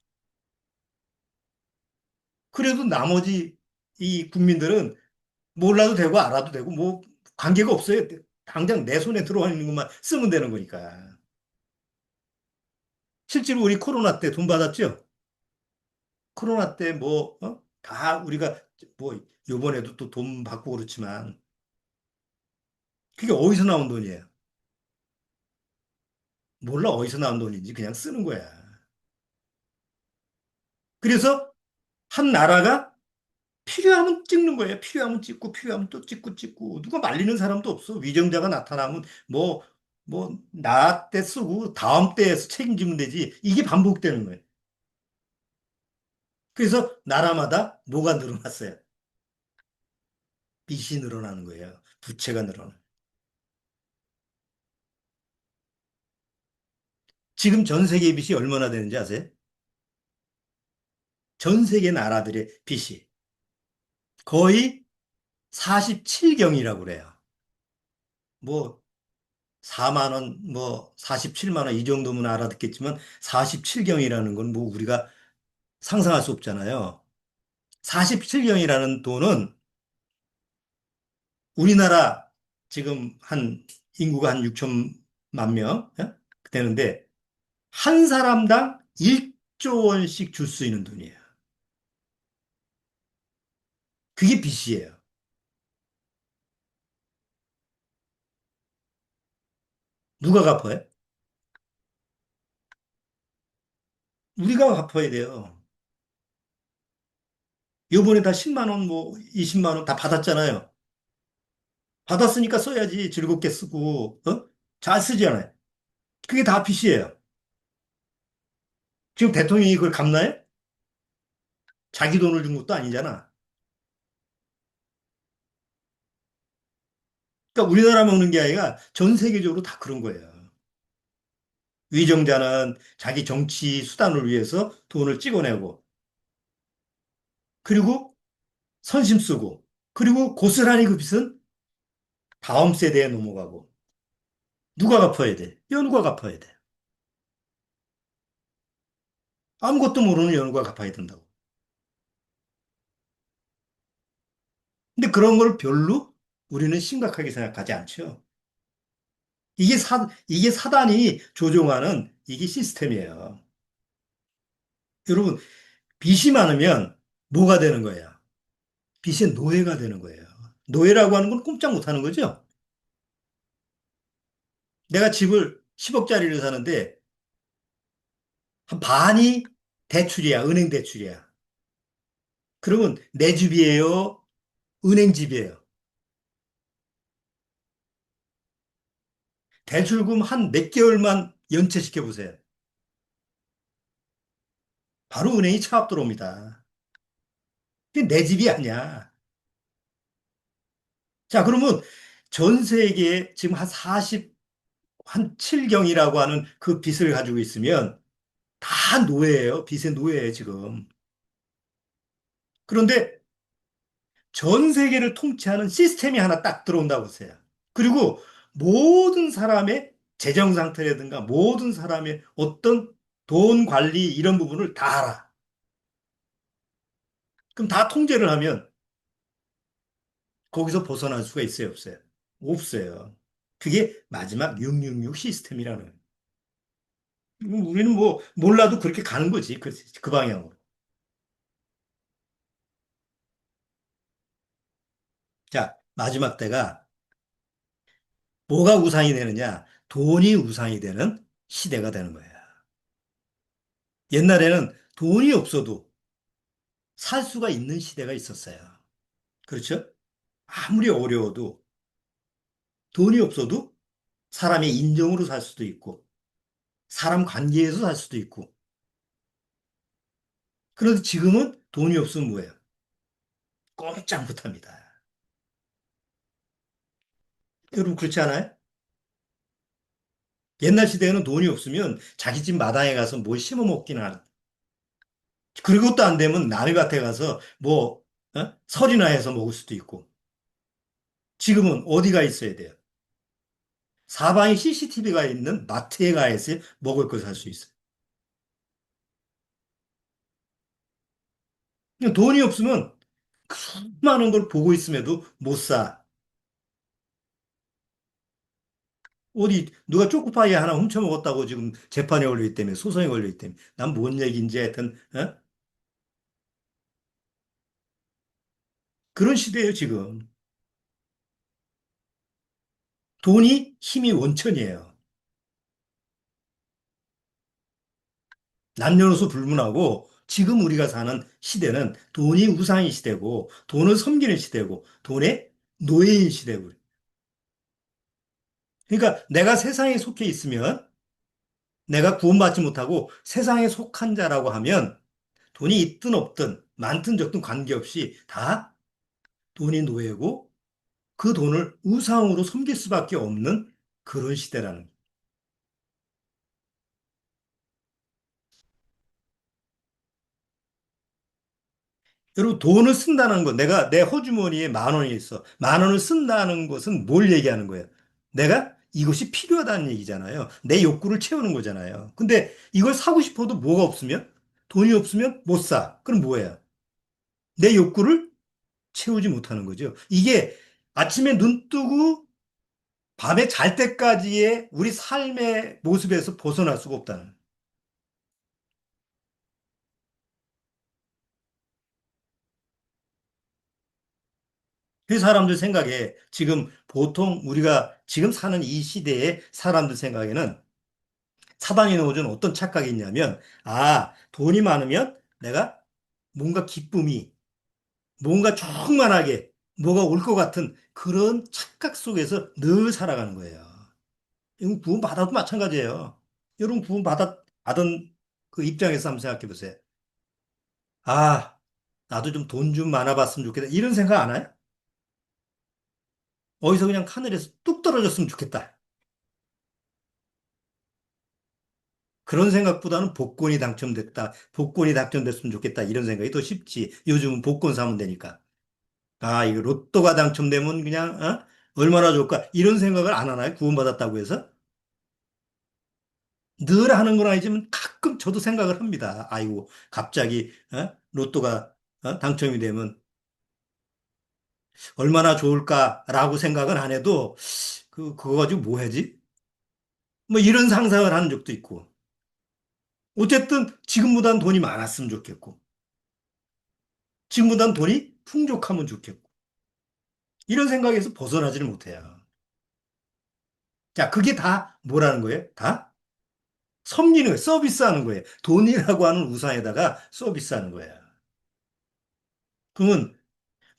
그래도 나머지 이 국민들은 몰라도 되고 알아도 되고 뭐 관계가 없어요. 당장 내 손에 들어와 있는 것만 쓰면 되는 거니까. 실제로 우리 코로나 때 돈 받았죠? 코로나 때 뭐, 다 우리가 뭐 요번에도 또 돈 받고 그렇지만 그게 어디서 나온 돈이에요? 몰라 어디서 나온 돈인지 그냥 쓰는 거야. 그래서 한 나라가 필요하면 찍는 거예요. 필요하면 찍고, 필요하면 또 찍고. 누가 말리는 사람도 없어. 위정자가 나타나면 나 때 쓰고, 다음 때에 책임지면 되지. 이게 반복되는 거예요. 그래서 나라마다 뭐가 늘어났어요? 빚이 늘어나는 거예요. 부채가 늘어나는. 지금 전 세계 빚이 얼마나 되는지 아세요? 전 세계 나라들의 빚이 거의 47경이라고 그래요. 뭐, 4만 원, 뭐, 47만 원 이 정도면 알아듣겠지만 47경이라는 건 뭐 우리가 상상할 수 없잖아요. 47경이라는 돈은 우리나라 지금 한 인구가 한 6천만 명 되는데 한 사람당 1조 원씩 줄 수 있는 돈이에요. 그게 빚이에요. 누가 갚아요? 우리가 갚아야 돼요. 요번에 다 10만 원, 뭐 20만 원 다 받았잖아요. 받았으니까 써야지 즐겁게 쓰고 잘 쓰잖아요. 그게 다 빚이에요. 지금 대통령이 그걸 갚나요? 자기 돈을 준 것도 아니잖아. 그러니까 우리나라 먹는 게 아니라 전 세계적으로 다 그런 거예요. 위정자는 자기 정치 수단을 위해서 돈을 찍어내고, 그리고 선심 쓰고, 그리고 고스란히 그 빚은 다음 세대에 넘어가고, 누가 갚아야 돼? 연구가 갚아야 돼. 아무것도 모르는 연구가 갚아야 된다고. 근데 그런 걸 별로 우리는 심각하게 생각하지 않죠. 이게 사단이 조종하는 이게 시스템이에요. 여러분, 빚이 많으면 뭐가 되는 거예요? 빚의 노예가 되는 거예요. 노예라고 하는 건 꼼짝 못 하는 거죠? 내가 집을 10억짜리를 사는데 한 반이 대출이야, 은행 대출이야. 그러면 내 집이에요, 은행 집이에요. 대출금 한 몇 개월만 연체시켜 보세요. 바로 은행이 차압 들어옵니다. 그게 내 집이 아니야. 자, 그러면 전 세계에 지금 한 40, 한 7경이라고 하는 그 빚을 가지고 있으면 다 노예예요. 빚의 노예예요, 지금. 그런데 전 세계를 통치하는 시스템이 하나 딱 들어온다고 보세요. 그리고 모든 사람의 재정 상태라든가 모든 사람의 어떤 돈 관리 이런 부분을 다 알아. 그럼 다 통제를 하면 거기서 벗어날 수가 있어요, 없어요? 없어요. 그게 마지막 666 시스템이라는 거예요. 우리는 뭐 몰라도 그렇게 가는 거지. 그 방향으로. 자, 마지막 때가 뭐가 우상이 되느냐? 돈이 우상이 되는 시대가 되는 거야. 옛날에는 돈이 없어도 살 수가 있는 시대가 있었어요. 그렇죠? 아무리 어려워도 돈이 없어도 사람의 인정으로 살 수도 있고, 사람 관계에서 살 수도 있고. 그런데 지금은 돈이 없으면 뭐예요? 꼼짝 못 합니다. 여러분, 그렇지 않아요? 옛날 시대에는 돈이 없으면 자기 집 마당에 가서 뭘 심어 먹기는 하는. 그것도 안 되면 남의 밭에 가서 뭐, 설이나 해서 먹을 수도 있고. 지금은 어디가 있어야 돼요? 사방에 CCTV가 있는 마트에 가야지 먹을 걸 살 수 있어요. 그냥 돈이 없으면 많은 걸 보고 있음에도 못 사. 어디 누가 초코파이 하나 훔쳐 먹었다고 지금 재판에 걸려 있다며 소송에 걸려 있다며 난 뭔 얘기인지 하여튼 그런 시대예요 지금. 돈이 힘이 원천이에요. 남녀노소 불문하고 지금 우리가 사는 시대는 돈이 우상의 시대고 돈을 섬기는 시대고 돈의 노예인 시대고. 그러니까 내가 세상에 속해 있으면 내가 구원받지 못하고 세상에 속한 자라고 하면 돈이 있든 없든 많든 적든 관계없이 다 돈이 노예고 그 돈을 우상으로 섬길 수밖에 없는 그런 시대라는 거예요. 여러분 돈을 쓴다는 거 내가 내 호주머니에 만 원이 있어. 만 원을 쓴다는 것은 뭘 얘기하는 거예요? 내가 이것이 필요하다는 얘기잖아요. 내 욕구를 채우는 거잖아요. 근데 이걸 사고 싶어도 뭐가 없으면 돈이 없으면 못 사. 그럼 뭐예요? 내 욕구를 채우지 못하는 거죠. 이게 아침에 눈 뜨고 밤에 잘 때까지의 우리 삶의 모습에서 벗어날 수가 없다는. 그 사람들 생각에 지금 보통 우리가 지금 사는 이 시대의 사람들 생각에는 사단이 넣어준 어떤 착각이 있냐면, 아, 돈이 많으면 내가 뭔가 기쁨이, 뭔가 충만하게 뭐가 올 것 같은 그런 착각 속에서 늘 살아가는 거예요. 이건 구원받아도 마찬가지예요. 여러분 받은 그 입장에서 한번 생각해 보세요. 아, 나도 좀 돈 좀 많아봤으면 좋겠다. 이런 생각 안 해요? 어디서 그냥 하늘에서 뚝 떨어졌으면 좋겠다. 그런 생각보다는 복권이 당첨됐다. 복권이 당첨됐으면 좋겠다. 이런 생각이 더 쉽지. 요즘은 복권 사면 되니까. 아, 이거 로또가 당첨되면 그냥, 얼마나 좋을까. 이런 생각을 안 하나요? 구원받았다고 해서? 늘 하는 건 아니지만 가끔 저도 생각을 합니다. 아이고, 갑자기, 로또가, 당첨이 되면 얼마나 좋을까라고 생각은 안 해도, 그거 가지고 뭐 하지? 뭐 이런 상상을 하는 적도 있고. 어쨌든 지금보단 돈이 많았으면 좋겠고. 지금보단 돈이 풍족하면 좋겠고. 이런 생각에서 벗어나지를 못해요. 자, 그게 다 뭐라는 거예요? 다 섬기는 거예요. 서비스하는 거예요. 돈이라고 하는 우상에다가 서비스하는 거예요. 그러면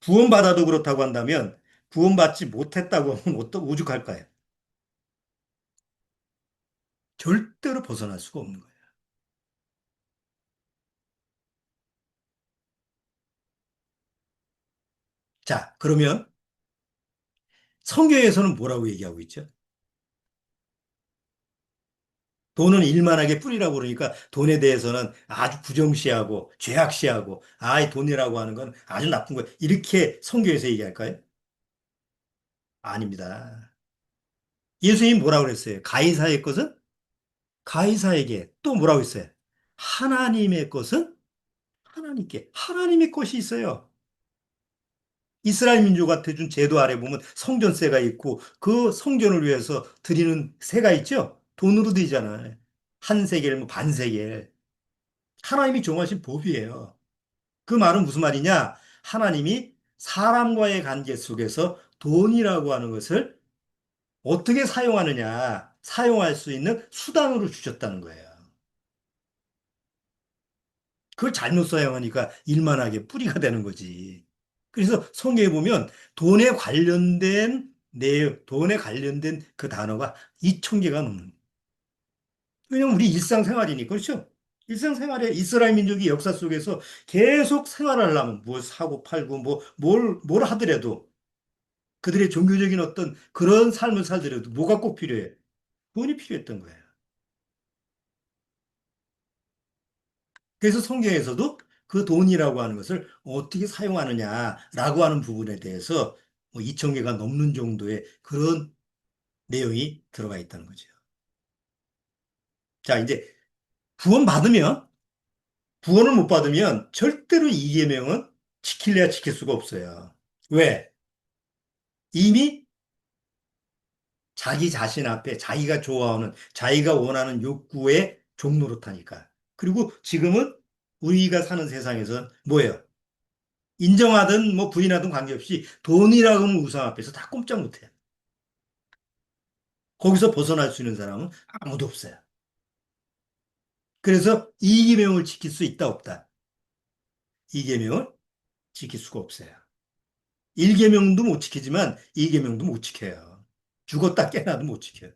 구원받아도 그렇다고 한다면 구원받지 못했다고 하면 어떤 오죽할까요? 절대로 벗어날 수가 없는 거예요. 자, 그러면 성경에서는 뭐라고 얘기하고 있죠? 돈은 일만하게 뿌리라고 그러니까 돈에 대해서는 아주 부정시하고 죄악시하고 이 돈이라고 하는 건 아주 나쁜 거예요. 이렇게 성경에서 얘기할까요? 아닙니다. 예수님이 뭐라고 그랬어요? 가이사의 것은 가이사에게 또 뭐라고 했어요? 하나님의 것은 하나님께 하나님의 것이 있어요. 이스라엘 민족한테 준 제도 아래 보면 성전세가 있고 그 성전을 위해서 드리는 세가 있죠? 돈으로 드리잖아요. 한 세겔, 뭐 반 세겔. 하나님이 정하신 법이에요. 그 말은 무슨 말이냐? 하나님이 사람과의 관계 속에서 돈이라고 하는 것을 어떻게 사용하느냐, 사용할 수 있는 수단으로 주셨다는 거예요. 그걸 잘못 사용하니까 일만하게 뿌리가 되는 거지. 그래서 성경에 보면 돈에 관련된 그 단어가 2천 개가 넘는. 왜냐면 우리 일상생활이니까, 그렇죠? 일상생활에 이스라엘 민족이 역사 속에서 계속 생활하려면 뭘 사고 팔고 뭘 하더라도 그들의 종교적인 어떤 그런 삶을 살더라도 뭐가 꼭 필요해? 돈이 필요했던 거예요. 그래서 성경에서도 그 돈이라고 하는 것을 어떻게 사용하느냐라고 하는 부분에 대해서 뭐 2천 개가 넘는 정도의 그런 내용이 들어가 있다는 거죠. 자, 이제 구원받으면, 구원을 못 받으면 절대로 이 계명은 지킬래야 지킬 수가 없어요. 왜? 이미 자기 자신 앞에 자기가 좋아하는, 자기가 원하는 욕구의 종노릇하니까. 그리고 지금은 우리가 사는 세상에서 뭐예요? 인정하든 뭐 부인하든 관계없이 돈이라고 하는 우상 앞에서 다 꼼짝 못해요. 거기서 벗어날 수 있는 사람은 아무도 없어요. 그래서 이 계명을 지킬 수 있다 없다. 이 계명을 지킬 수가 없어요. 1계명도 못 지키지만 2계명도 못 지켜요. 죽었다 깨나도 못 지켜요.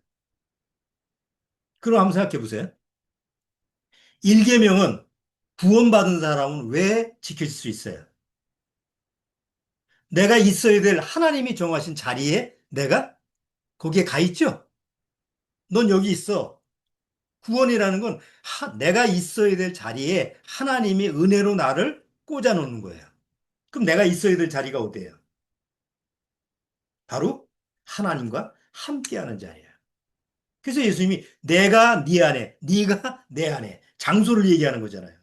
그럼 한번 생각해 보세요. 1계명은 구원받은 사람은 왜 지킬 수 있어요? 내가 있어야 될 하나님이 정하신 자리에 내가 거기에 가 있죠? 넌 여기 있어. 구원이라는 건 내가 있어야 될 자리에 하나님이 은혜로 나를 꽂아 놓는 거예요. 그럼 내가 있어야 될 자리가 어디예요? 바로 하나님과 함께하는 자리예요. 그래서 예수님이 내가 네 안에, 네가 내 안에 장소를 얘기하는 거잖아요.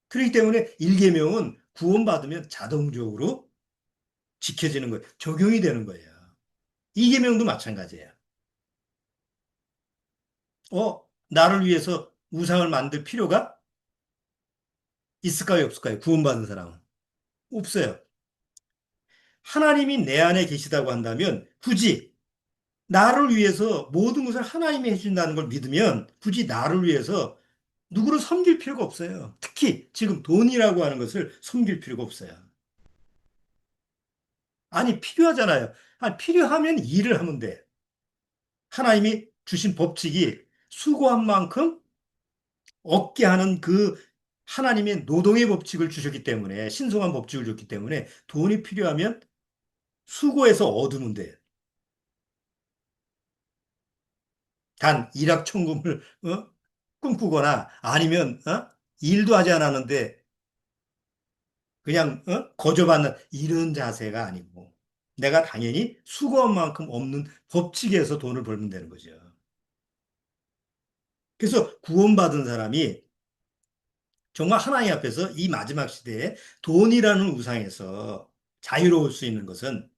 그렇기 때문에 1계명은 구원받으면 자동적으로 지켜지는 거예요. 적용이 되는 거예요. 2계명도 마찬가지예요. 나를 위해서 우상을 만들 필요가 있을까요, 없을까요? 구원받은 사람은. 없어요. 하나님이 내 안에 계시다고 한다면 굳이 나를 위해서 모든 것을 하나님이 해준다는 걸 믿으면 굳이 나를 위해서 누구를 섬길 필요가 없어요. 특히 지금 돈이라고 하는 것을 섬길 필요가 없어요. 아니, 필요하잖아요. 아니, 필요하면 일을 하면 돼. 하나님이 주신 법칙이 수고한 만큼 얻게 하는 그 하나님의 노동의 법칙을 주셨기 때문에, 신성한 법칙을 줬기 때문에 돈이 필요하면 수고해서 얻으면 돼. 단 일확천금을 꿈꾸거나 아니면 일도 하지 않았는데 그냥 거저받는 이런 자세가 아니고 내가 당연히 수고한 만큼 없는 법칙에서 돈을 벌면 되는 거죠. 그래서 구원받은 사람이 정말 하나님 앞에서 이 마지막 시대에 돈이라는 우상에서 자유로울 수 있는 것은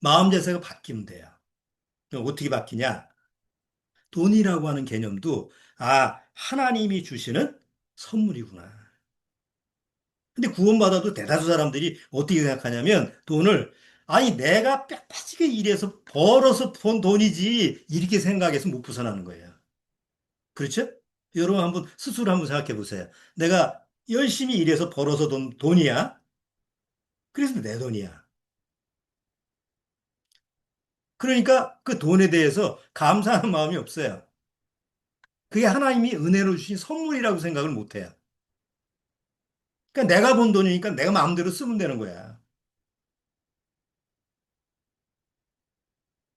마음 자세가 바뀌면 돼요. 그럼 어떻게 바뀌냐? 돈이라고 하는 개념도 하나님이 주시는 선물이구나. 근데 구원받아도 대다수 사람들이 어떻게 생각하냐면 돈을 아니 내가 뼈 빠지게 일해서 벌어서 번 돈이지 이렇게 생각해서 못 벗어나는 거예요. 그렇죠? 여러분 한번 스스로 한번 생각해 보세요. 내가 열심히 일해서 벌어서 돈이야. 그래서 내 돈이야. 그러니까 그 돈에 대해서 감사하는 마음이 없어요. 그게 하나님이 은혜로 주신 선물이라고 생각을 못 해요. 그러니까 내가 번 돈이니까 내가 마음대로 쓰면 되는 거야.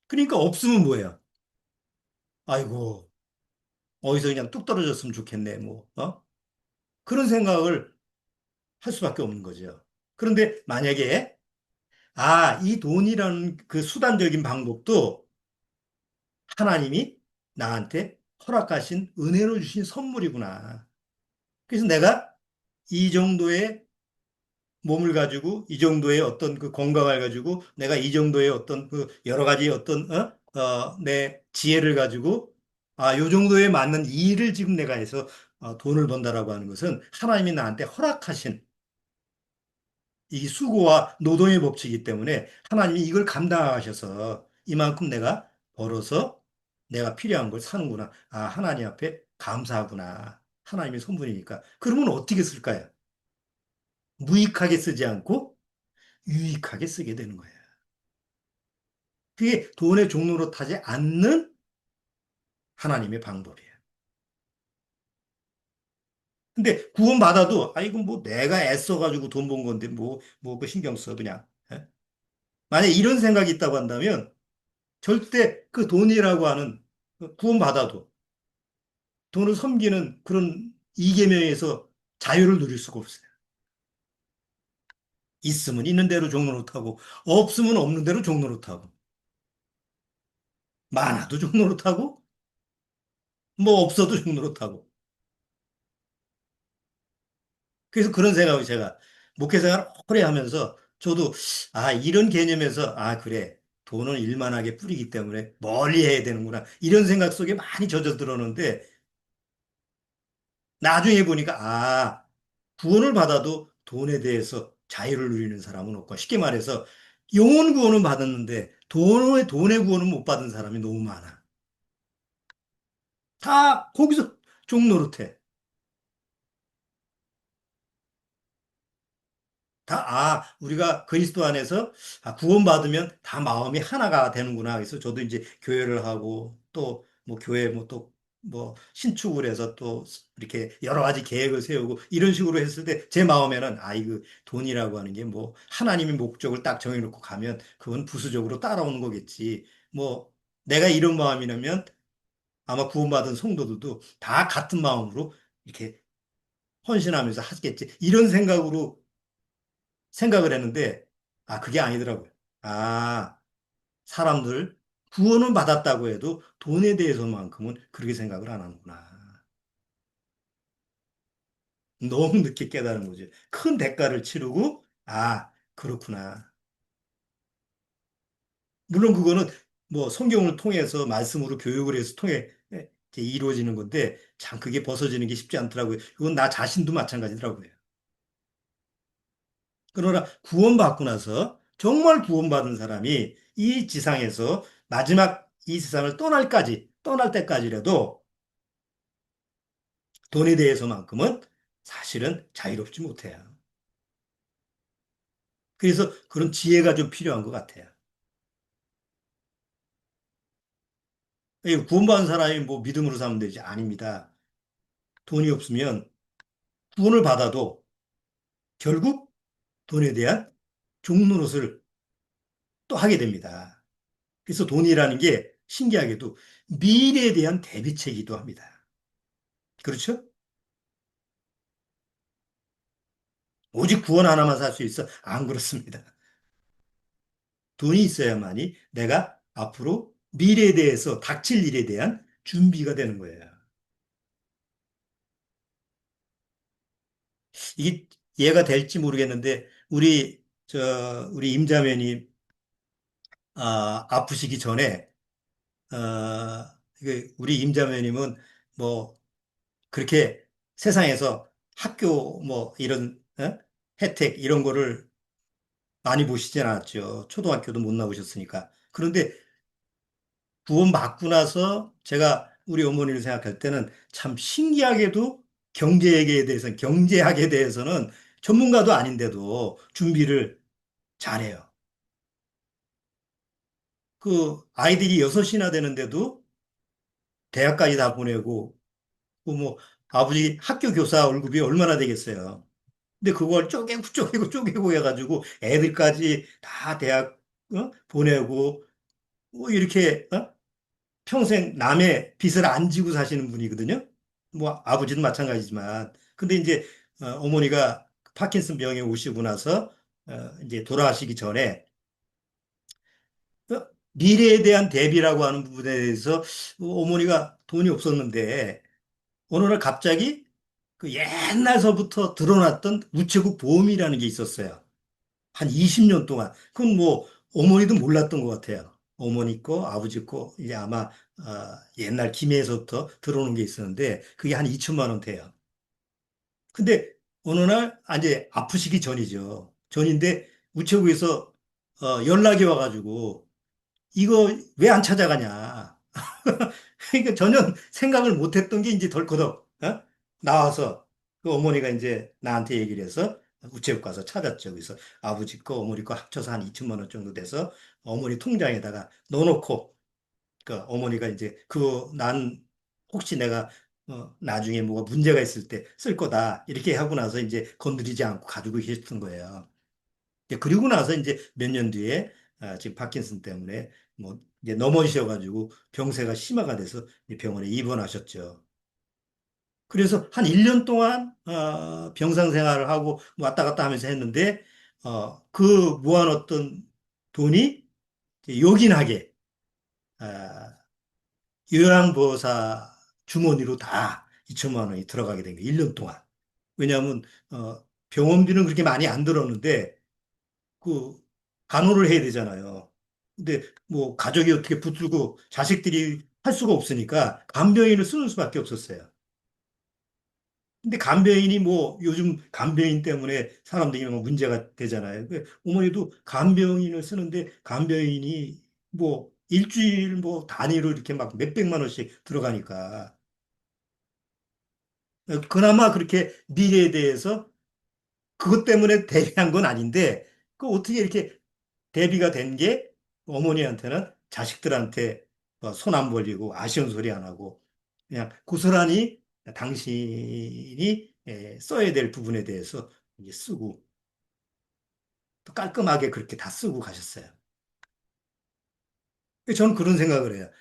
그러니까 없으면 뭐예요? 아이고, 어디서 그냥 뚝 떨어졌으면 좋겠네, 뭐, 그런 생각을 할 수밖에 없는 거죠. 그런데 만약에, 이 돈이라는 그 수단적인 방법도 하나님이 나한테 허락하신 은혜로 주신 선물이구나. 그래서 내가 이 정도의 몸을 가지고, 이 정도의 어떤 그 건강을 가지고, 내가 이 정도의 어떤 그 여러 가지 어떤, 내 지혜를 가지고 요 정도에 맞는 일을 지금 내가 해서 돈을 번다라고 하는 것은 하나님이 나한테 허락하신 이 수고와 노동의 법칙이기 때문에 하나님이 이걸 감당하셔서 이만큼 내가 벌어서 내가 필요한 걸 사는구나. 하나님 앞에 감사하구나. 하나님의 손분이니까. 그러면 어떻게 쓸까요? 무익하게 쓰지 않고 유익하게 쓰게 되는 거예요. 그게 돈의 종로로 타지 않는 하나님의 방법이에요. 근데 구원받아도, 이건 뭐 내가 애써가지고 돈 번 건데, 그 신경 써, 그냥. 예? 만약에 이런 생각이 있다고 한다면, 절대 그 돈이라고 하는, 구원받아도 돈을 섬기는 그런 이계명에서 자유를 누릴 수가 없어요. 있으면 있는 대로 종로로 타고, 없으면 없는 대로 종로로 타고, 많아도 종로로 타고, 뭐 없어도 종로로 타고. 그래서 그런 생각을 제가 목회 생활 오래 하면서 저도 이런 개념에서 그래. 돈은 일만하게 뿌리기 때문에 멀리 해야 되는구나. 이런 생각 속에 많이 젖어 들었는데 나중에 보니까 구원을 받아도 돈에 대해서 자유를 누리는 사람은 없고 쉽게 말해서 영혼 구원은 받았는데 돈의 구원은 못 받은 사람이 너무 많아. 다 거기서 종노릇해. 우리가 그리스도 안에서 구원받으면 다 마음이 하나가 되는구나. 그래서 저도 이제 교회를 하고 또 뭐 교회 뭐 또 뭐 신축을 해서 또 이렇게 여러 가지 계획을 세우고 이런 식으로 했을 때 제 마음에는 이거 돈이라고 하는 게 뭐 하나님의 목적을 딱 정해놓고 가면 그건 부수적으로 따라오는 거겠지. 뭐 내가 이런 마음이라면 아마 구원받은 성도들도 다 같은 마음으로 이렇게 헌신하면서 하겠지. 이런 생각을 했는데, 그게 아니더라고요. 사람들 구원은 받았다고 해도 돈에 대해서만큼은 그렇게 생각을 안 하는구나. 너무 늦게 깨달은 거죠. 큰 대가를 치르고, 그렇구나. 물론 그거는 뭐 성경을 통해서 말씀으로 교육을 해서 이렇게 이루어지는 건데, 참 그게 벗어지는 게 쉽지 않더라고요. 그건 나 자신도 마찬가지더라고요. 그러나 구원받고 나서 정말 구원받은 사람이 이 지상에서 마지막 이 세상을 떠날 때까지라도 돈에 대해서만큼은 사실은 자유롭지 못해요. 그래서 그런 지혜가 좀 필요한 것 같아요. 이 구원받은 사람이 뭐 믿음으로 사면 되지? 아닙니다. 돈이 없으면 구원을 받아도 결국 돈에 대한 종노릇을 또 하게 됩니다. 그래서 돈이라는 게 신기하게도 미래에 대한 대비책이기도 합니다. 그렇죠? 오직 구원 하나만 살 수 있어? 안 그렇습니다. 돈이 있어야만이 내가 앞으로 미래에 대해서 닥칠 일에 대한 준비가 되는 거예요. 이게 이해가 될지 모르겠는데 우리 임자매님 아프시기 전에 우리 임자매님은 뭐 그렇게 세상에서 학교 뭐 이런 혜택 이런 거를 많이 보시진 않았죠. 초등학교도 못 나오셨으니까. 그런데 구원받고 나서 제가 우리 어머니를 생각할 때는 참 신기하게도 경제학에 대해서는 전문가도 아닌데도 준비를 잘해요. 그 아이들이 여섯이나 되는데도 대학까지 다 보내고, 그뭐 아버지 학교 교사 월급이 얼마나 되겠어요. 근데 그걸 쪼개고 해가지고 애들까지 다 대학 보내고 뭐 이렇게 평생 남의 빚을 안 지고 사시는 분이거든요. 뭐 아버지도 마찬가지지만. 근데 이제 어머니가 파킨슨 병에 오시고 나서 이제 돌아가시기 전에 미래에 대한 대비라고 하는 부분에 대해서 어머니가 돈이 없었는데 어느 날 갑자기 그 옛날서부터 드러났던 우체국 보험이라는 게 있었어요. 한 20년 동안. 그건 뭐 어머니도 몰랐던 것 같아요. 어머니 거, 아버지 거, 이제 아마 옛날 김해에서부터 들어오는 게 있었는데 그게 한 2천만 원 돼요. 근데 어느 날 이제 아프시기 전이죠. 전인데 우체국에서 연락이 와가지고 이거 왜 안 찾아가냐. 그러니까 전혀 생각을 못했던 게 이제 덜커덕 나와서 그 어머니가 이제 나한테 얘기를 해서 우체국 가서 찾았죠. 그래서 아버지 거 어머니 거 합쳐서 한 2천만 원 정도 돼서 어머니 통장에다가 넣어놓고 그 어머니가 이제 그 난 혹시 내가 나중에 뭐가 문제가 있을 때 쓸 거다 이렇게 하고 나서 이제 건드리지 않고 가지고 계셨던 거예요. 그리고 나서 이제 몇 년 뒤에 지금 파킨슨 때문에 뭐 이제 넘어지셔가지고 병세가 심화가 돼서 이제 병원에 입원하셨죠. 그래서 한 1년 동안 병상 생활을 하고 뭐 왔다 갔다 하면서 했는데 그 모아놓던 돈이 이제 요긴하게 아, 요양보호사 주머니로 다 2천만 원이 들어가게 된 거예요. 1년 동안. 왜냐하면 병원비는 그렇게 많이 안 들었는데 그 간호를 해야 되잖아요. 근데 뭐 가족이 어떻게 붙들고 자식들이 할 수가 없으니까 간병인을 쓰는 수밖에 없었어요. 근데 간병인이 뭐 요즘 간병인 때문에 사람들이 뭐 문제가 되잖아요. 그 어머니도 간병인을 쓰는데 간병인이 뭐 일주일 뭐 단위로 이렇게 막 몇백만 원씩 들어가니까 그나마 그렇게 미래에 대해서 그것 때문에 대비한 건 아닌데 그 어떻게 이렇게 대비가 된 게 어머니한테는 자식들한테 손 안 벌리고 아쉬운 소리 안 하고 그냥 고스란히 당신이 써야 될 부분에 대해서 이제 쓰고 또 깔끔하게 그렇게 다 쓰고 가셨어요. 저는 그런 생각을 해요.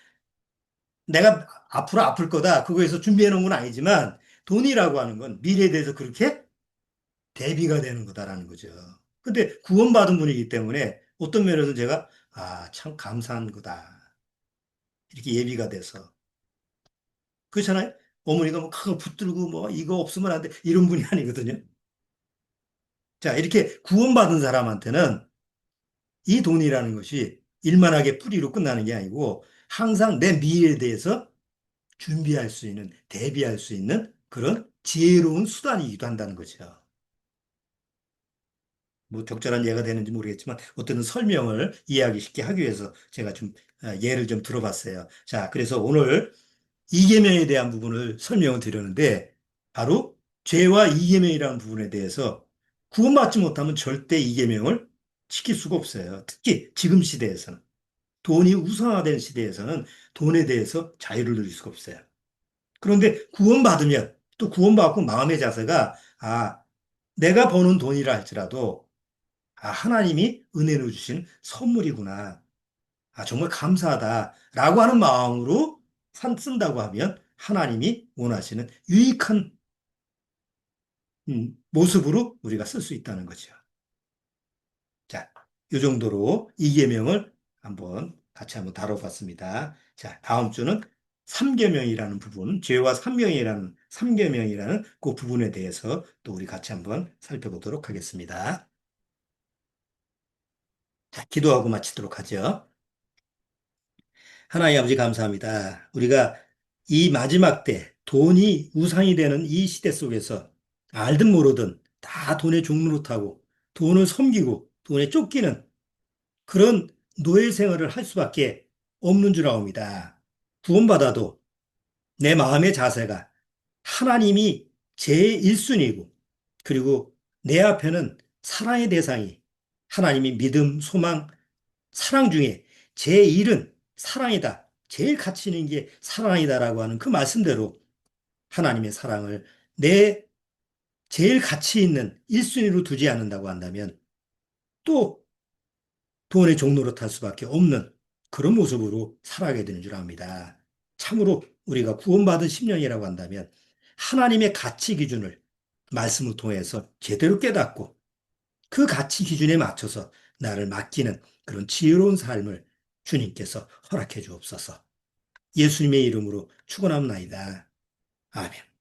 내가 앞으로 아플 거다. 그거에서 준비해 놓은 건 아니지만 돈이라고 하는 건 미래에 대해서 그렇게 대비가 되는 거다라는 거죠. 근데 구원받은 분이기 때문에 어떤 면에서 제가 참 감사한 거다. 이렇게 예비가 돼서. 그렇잖아요? 어머니가 뭐 그거 붙들고 뭐 이거 없으면 안 돼. 이런 분이 아니거든요. 자, 이렇게 구원받은 사람한테는 이 돈이라는 것이 일만하게 뿌리로 끝나는 게 아니고 항상 내 미래에 대해서 준비할 수 있는, 대비할 수 있는 그런 지혜로운 수단이기도 한다는 거죠. 뭐 적절한 예가 되는지 모르겠지만 어떤 설명을 이해하기 쉽게 하기 위해서 제가 좀 예를 좀 들어봤어요. 자, 그래서 오늘 이계명에 대한 부분을 설명을 드렸는데 바로 죄와 이계명이라는 부분에 대해서 구원받지 못하면 절대 이계명을 지킬 수가 없어요. 특히 지금 시대에서는 돈이 우상화된 시대에서는 돈에 대해서 자유를 누릴 수가 없어요. 그런데 구원받으면 또 구원받고 마음의 자세가 내가 버는 돈이라 할지라도 하나님이 은혜로 주신 선물이구나. 정말 감사하다라고 하는 마음으로 쓴다고 하면 하나님이 원하시는 유익한 모습으로 우리가 쓸 수 있다는 거죠. 자, 이 정도로 이계명을 같이 한번 다뤄봤습니다. 자, 다음 주는 삼계명이라는 부분, 죄와 삼계명이라는 그 부분에 대해서 또 우리 같이 한번 살펴보도록 하겠습니다. 자, 기도하고 마치도록 하죠. 하나님 아버지 감사합니다. 우리가 이 마지막 때 돈이 우상이 되는 이 시대 속에서 알든 모르든 다 돈의 종로로 타고 돈을 섬기고 돈에 쫓기는 그런 노예 생활을 할 수밖에 없는 줄 아옵니다. 구원받아도 내 마음의 자세가 하나님이 제1순위이고 그리고 내 앞에는 사랑의 대상이 하나님이 믿음, 소망, 사랑 중에 제1은 사랑이다. 제일 가치 있는 게 사랑이다라고 하는 그 말씀대로 하나님의 사랑을 내 제일 가치 있는 1순위로 두지 않는다고 한다면 또 돈의 종로로 탈 수밖에 없는 그런 모습으로 살아가게 되는 줄 압니다. 참으로 우리가 구원받은 심령이라고 한다면 하나님의 가치 기준을 말씀을 통해서 제대로 깨닫고 그 가치 기준에 맞춰서 나를 맡기는 그런 지혜로운 삶을 주님께서 허락해 주옵소서. 예수님의 이름으로 축원합니다. 아멘.